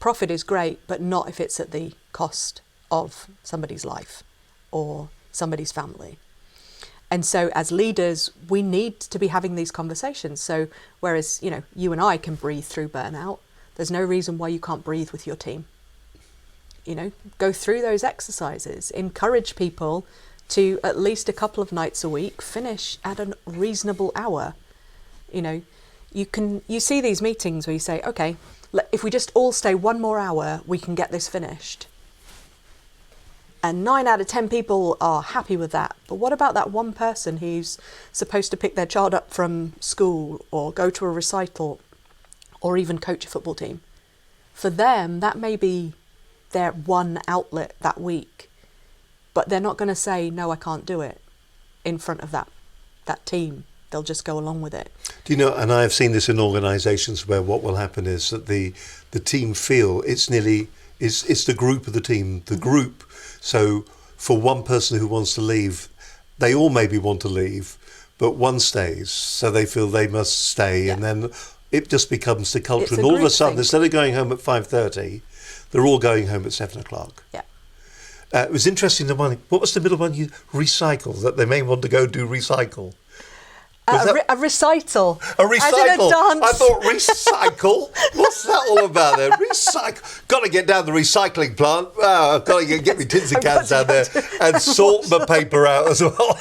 Profit is great, but not if it's at the cost of somebody's life or somebody's family. And so as leaders, we need to be having these conversations. So whereas, you and I can breathe through burnout, there's no reason why you can't breathe with your team. Go through those exercises, encourage people to at least a couple of nights a week finish at a reasonable hour. You see these meetings where you say, okay, if we just all stay 1 more hour, we can get this finished. And 9 out of 10 people are happy with that. But what about that one person who's supposed to pick their child up from school or go to a recital or even coach a football team? For them, that may be their one outlet that week. But they're not going to say, no, I can't do it in front of that team. They'll just go along with it. Do you know, and I've seen this in organisations where what will happen is that the team feel it's It's the group of the team, the group. So for one person who wants to leave, they all maybe want to leave, but one stays, so they feel they must stay, and then it just becomes the culture. It's And a all of a group sudden, thing. instead of going home at 5:30, they're all going home at 7 o'clock. Yeah. It was interesting. The one, what was the middle one? You recycle, that they may want to go do recycle. Was that- A recital. A recycle. As in a dance. I thought recycle. What's that all about there? Recycle. Got to get down the recycling plant. I've got to get my tins and cans down there and sort the paper out as well.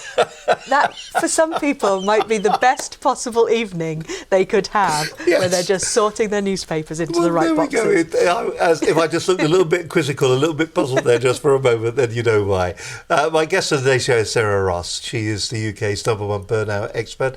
That, for some people, might be the best possible evening they could have, where they're just sorting their newspapers into the right there boxes. we go. As if I just looked a little bit quizzical, a little bit puzzled there just for a moment, then you know why. My guest on today's show is Sarah Ross. She is the UK's #1 burnout expert.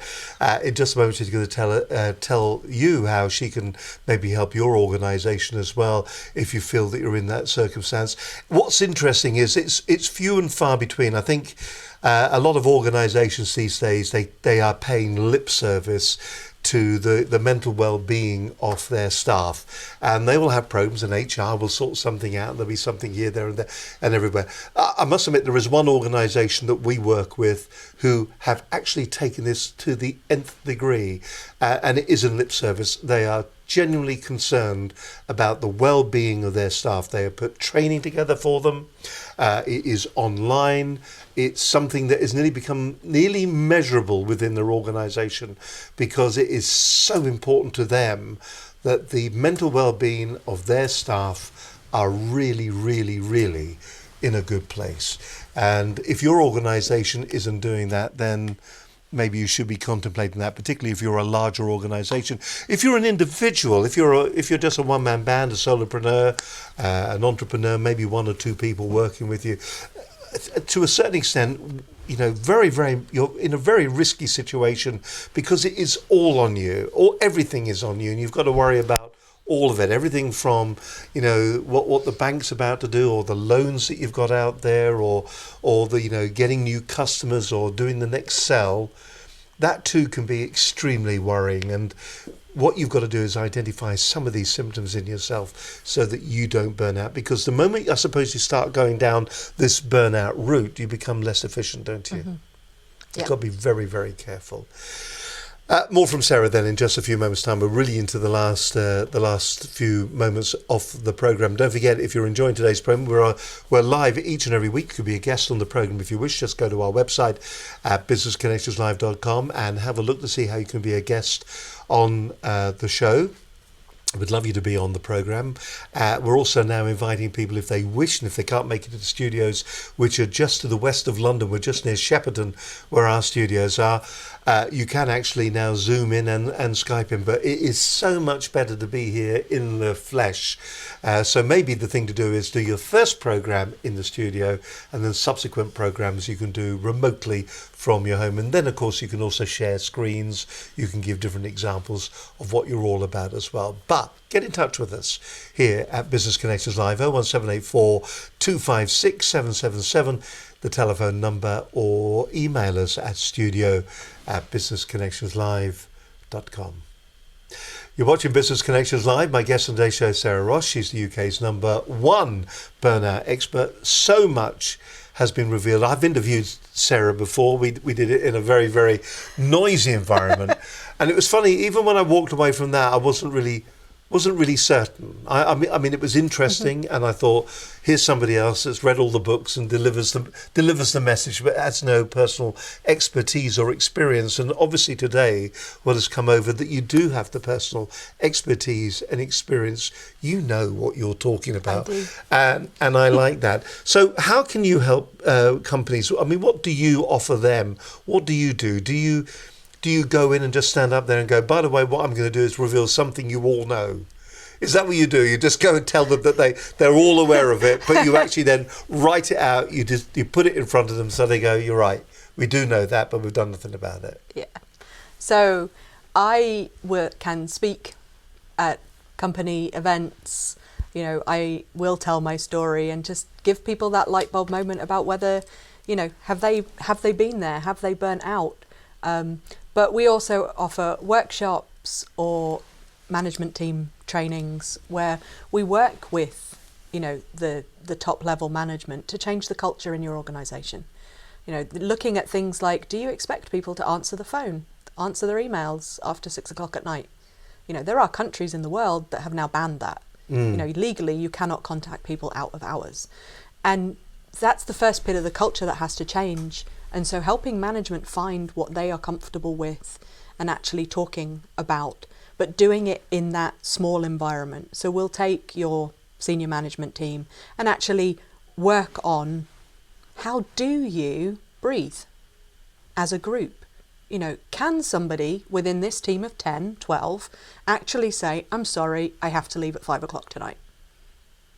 In just a moment, she's going to tell you how she can maybe help your organisation as well if you feel that you're in that circumstance. What's interesting is it's few and far between. I think a lot of organisations these days, they are paying lip service to the mental well-being of their staff, and they will have programs, and HR will sort something out, and there'll be something here, there and there and everywhere. I must admit, there is one organisation that we work with who have actually taken this to the nth degree, and it isn't lip service. They are genuinely concerned about the well-being of their staff. They have put training together for them. It is online. It's something that has become nearly measurable within their organisation, because it is so important to them that the mental well-being of their staff are really, really, really in a good place. And if your organisation isn't doing that, then maybe you should be contemplating that, particularly if you're a larger organisation. If you're an individual, if you're just a one-man band, a solopreneur, an entrepreneur, maybe one or two people working with you, to a certain extent, very, very, you're in a very risky situation, because it is all on you, or everything is on you, and you've got to worry about all of it, everything from what the bank's about to do, or the loans that you've got out there, or the getting new customers, or doing the next sell. That too can be extremely worrying, and what you've got to do is identify some of these symptoms in yourself so that you don't burn out, because the moment, I suppose, you start going down this burnout route, you become less efficient, don't you? Mm-hmm. You've got to be very, very careful. More from Sarah then in just a few moments' time. We're really into the last few moments of the programme. Don't forget, if you're enjoying today's programme, we're live each and every week. You could be a guest on the programme if you wish. Just go to our website at businessconnectionslive.com and have a look to see how you can be a guest on the show. We'd love you to be on the programme. We're also now inviting people, if they wish, and if they can't make it to the studios, which are just to the west of London, we're just near Shepperton, where our studios are. You can actually now Zoom in and Skype in, but it is so much better to be here in the flesh. So maybe the thing to do is do your first programme in the studio, and then subsequent programmes you can do remotely from your home. And then, of course, you can also share screens. You can give different examples of what you're all about as well. But get in touch with us here at Business Connections Live, 01784 256 777, the telephone number, or email us at studio@businessconnectionslive.com. You're watching Business Connections Live. My guest on today's show is Sarah Ross. She's the UK's #1 burnout expert. So much has been revealed. I've interviewed Sarah before. We did it in a very, very noisy environment. And it was funny, even when I walked away from that, I wasn't really certain. I mean, it was interesting, and I thought, here's somebody else that's read all the books and delivers the message, but has no personal expertise or experience. And obviously today, what has come over, that you do have the personal expertise and experience. You know what you're talking about, and I like that. So, how can you help companies? I mean, what do you offer them? What do you do? Do you go in and just stand up there and go, by the way, what I'm going to do is reveal something you all know? Is that what you do? You just go and tell them that they're all aware of it, but you actually then write it out. You put it in front of them so they go, you're right, we do know that, but we've done nothing about it. Yeah. So I can speak at company events. I will tell my story and just give people that light bulb moment about whether, have they been there? Have they burnt out? But we also offer workshops or management team trainings where we work with the top level management to change the culture in your organisation. Looking at things like, do you expect people to answer the phone, answer their emails after 6 o'clock at night? There are countries in the world that have now banned that. Legally you cannot contact people out of hours. And that's the first bit of the culture that has to change. And so helping management find what they are comfortable with and actually talking about, but doing it in that small environment. So we'll take your senior management team and actually work on, how do you breathe as a group? Can somebody within this team of 10, 12 actually say, I'm sorry, I have to leave at 5 o'clock tonight,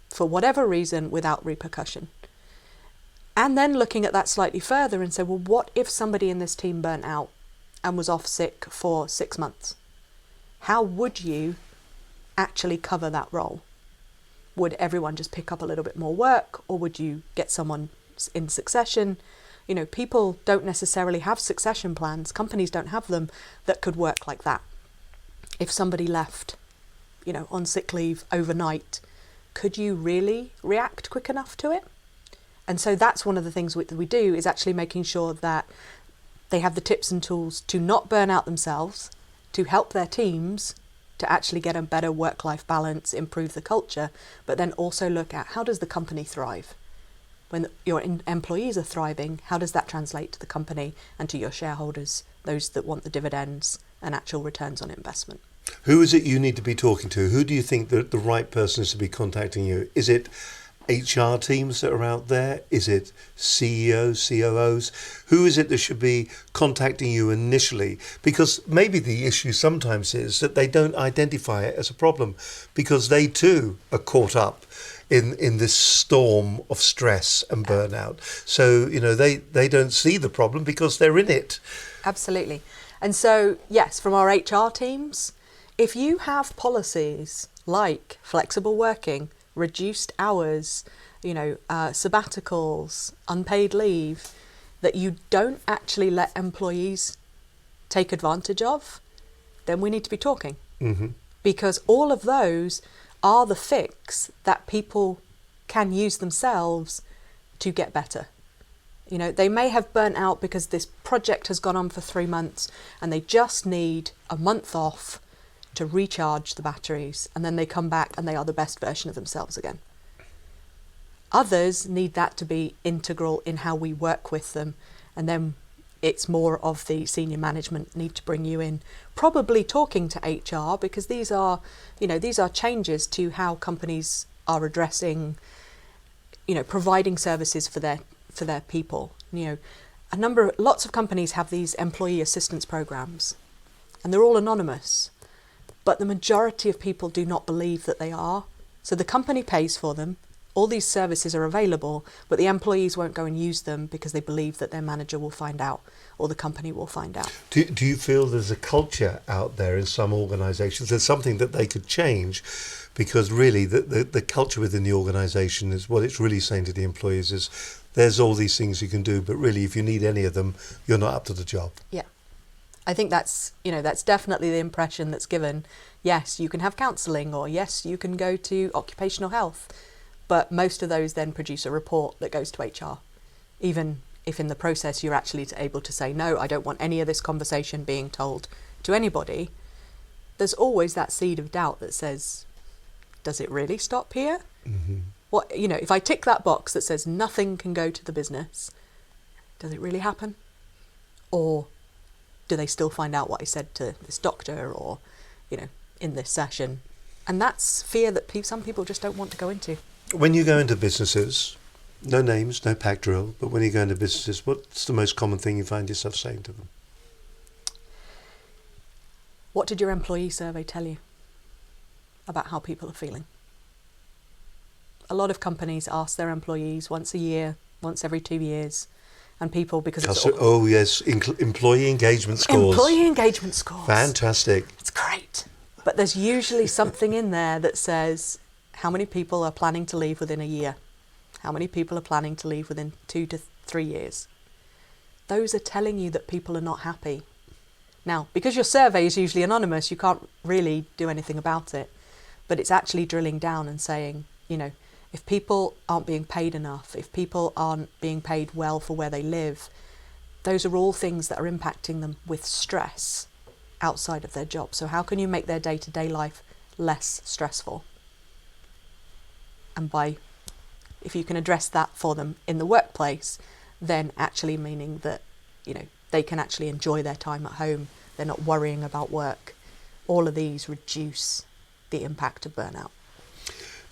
for whatever reason, without repercussion? And then looking at that slightly further and say, well, what if somebody in this team burnt out and was off sick for 6 months? How would you actually cover that role? Would everyone just pick up a little bit more work, or would you get someone in succession? People don't necessarily have succession plans. Companies don't have them that could work like that. If somebody left, on sick leave overnight, could you really react quick enough to it? And so that's one of the things that we do, is actually making sure that they have the tips and tools to not burn out themselves, to help their teams to actually get a better work-life balance, improve the culture, but then also look at, how does the company thrive? When your employees are thriving, how does that translate to the company and to your shareholders, those that want the dividends and actual returns on investment? Who is it you need to be talking to? Who do you think that the right person is to be contacting you? Is it HR teams that are out there? Is it CEOs, COOs? Who is it that should be contacting you initially? Because maybe the issue sometimes is that they don't identify it as a problem, because they too are caught up in this storm of stress and burnout. So, they don't see the problem because they're in it. Absolutely. And so, yes, from our HR teams, if you have policies like flexible working, reduced hours, sabbaticals, unpaid leave, that you don't actually let employees take advantage of, then we need to be talking. Mm-hmm. Because all of those are the fix that people can use themselves to get better. They may have burnt out because this project has gone on for 3 months and they just need a month off to recharge the batteries, and then they come back and they are the best version of themselves again. Others need that to be integral in how we work with them, and then it's more of the senior management need to bring you in, probably talking to HR, because these are changes to how companies are addressing, providing services for their people. Lots of companies have these employee assistance programs, and they're all anonymous. But the majority of people do not believe that they are. So the company pays for them, all these services are available, but the employees won't go and use them because they believe that their manager will find out or the company will find out. Do you feel there's a culture out there in some organisations? There's something that they could change, because really the culture within the organisation is what it's really saying to the employees is, there's all these things you can do, but really if you need any of them, you're not up to the job. Yeah. I think that's definitely the impression that's given. Yes, you can have counselling, or yes, you can go to occupational health, but most of those then produce a report that goes to HR. Even if in the process you're actually able to say, no, I don't want any of this conversation being told to anybody, there's always that seed of doubt that says, does it really stop here? Mm-hmm. If I tick that box that says nothing can go to the business, does it really happen? Or do they still find out what I said to this doctor or, in this session? And that's fear that some people just don't want to go into. When you go into businesses, no names, no pack drill, but when you go into businesses, what's the most common thing you find yourself saying to them? What did your employee survey tell you about how people are feeling? A lot of companies ask their employees once a year, once every 2 years, and people, because it's employee engagement scores. Employee engagement scores. Fantastic. It's great. But there's usually something in there that says how many people are planning to leave within a year, how many people are planning to leave within 2 to 3 years. Those are telling you that people are not happy. Now, because your survey is usually anonymous, you can't really do anything about it, but it's actually drilling down and saying, If people aren't being paid enough, if people aren't being paid well for where they live, those are all things that are impacting them with stress outside of their job. So how can you make their day-to-day life less stressful? And if you can address that for them in the workplace, then actually meaning that, they can actually enjoy their time at home. They're not worrying about work. All of these reduce the impact of burnout.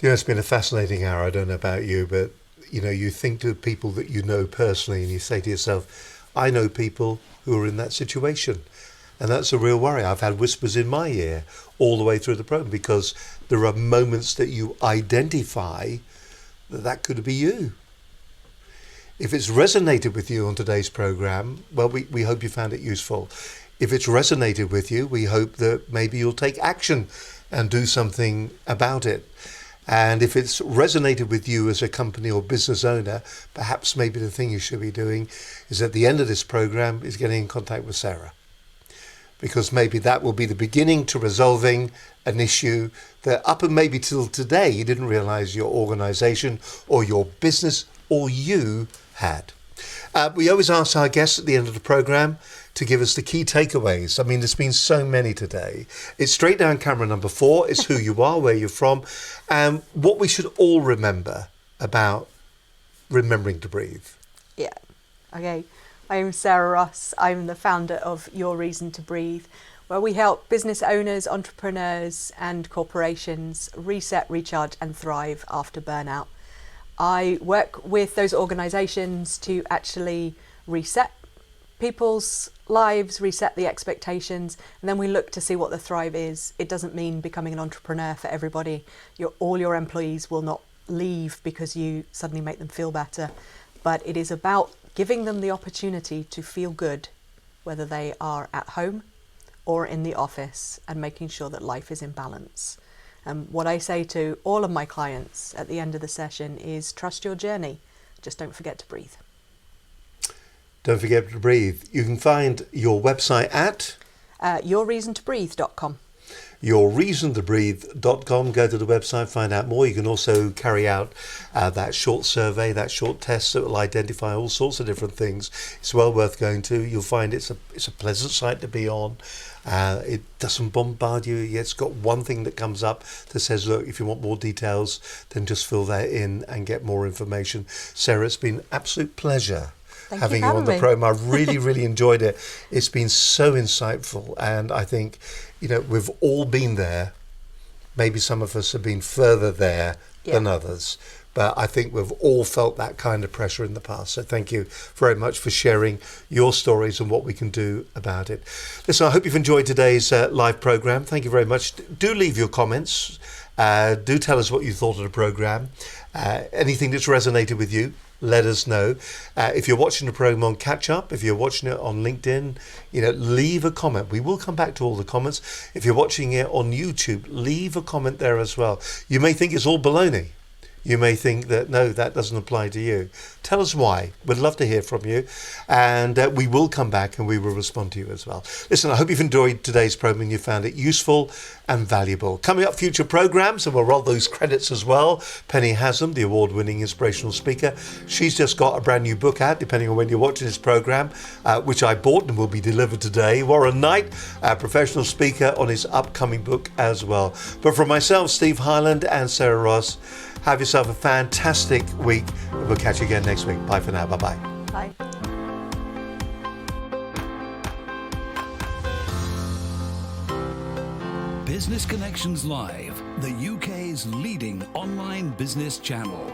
It's been a fascinating hour. I don't know about you, but you think to people that you know personally and you say to yourself, I know people who are in that situation. And that's a real worry. I've had whispers in my ear all the way through the program, because there are moments that you identify that could be you. If it's resonated with you on today's program, well, we hope you found it useful. If it's resonated with you, we hope that maybe you'll take action and do something about it. And if it's resonated with you as a company or business owner, perhaps maybe the thing you should be doing is at the end of this program is getting in contact with Sarah. Because maybe that will be the beginning to resolving an issue that up and maybe till today you didn't realize your organization or your business or you had. We always ask our guests at the end of the program to give us the key takeaways. I mean, there's been so many today. It's straight down camera number 4. It's who you are, where you're from, and what we should all remember about remembering to breathe. Yeah. Okay. I'm Sarah Ross. I'm the founder of Your Reason to Breathe, where we help business owners, entrepreneurs and corporations reset, recharge and thrive after burnout. I work with those organisations to actually reset people's lives, reset the expectations, and then we look to see what the thrive is. It doesn't mean becoming an entrepreneur for everybody. All your employees will not leave because you suddenly make them feel better, but it is about giving them the opportunity to feel good, whether they are at home or in the office, and making sure that life is in balance. What I say to all of my clients at the end of the session is trust your journey. Just don't forget to breathe. Don't forget to breathe. You can find your website at yourreasontobreathe.com. yourreasontobreathe.com. Go to the website, find out more. You can also carry out that short survey, that short test that will identify all sorts of different things. It's well worth going to. You'll find it's a pleasant site to be on. It doesn't bombard you. It's got one thing that comes up that says, look, if you want more details, then just fill that in and get more information. Sarah, it's been an absolute pleasure having you on the program. I've really, really enjoyed it. It's been so insightful, and I think, we've all been there. Maybe some of us have been further there than others, but I think we've all felt that kind of pressure in the past. So thank you very much for sharing your stories and what we can do about it. Listen, I hope you've enjoyed today's live program. Thank you very much. Do leave your comments. Do tell us what you thought of the program. Anything that's resonated with you, let us know. If you're watching the program on Catch Up, if you're watching it on LinkedIn, leave a comment. We will come back to all the comments. If you're watching it on YouTube, leave a comment there as well. You may think it's all baloney. You may think that, no, that doesn't apply to you. Tell us why. We'd love to hear from you. And we will come back and we will respond to you as well. Listen, I hope you've enjoyed today's program and you found it useful and valuable. Coming up, future programs, and we'll roll those credits as well. Penny Haslam, the award-winning inspirational speaker. She's just got a brand new book out, depending on when you're watching this program, which I bought and will be delivered today. Warren Knight, a professional speaker, on his upcoming book as well. But from myself, Steve Highland, and Sarah Ross, have yourself a fantastic week. We'll catch you again next week. Bye for now. Bye-bye. Bye. Business Connections Live, the UK's leading online business channel.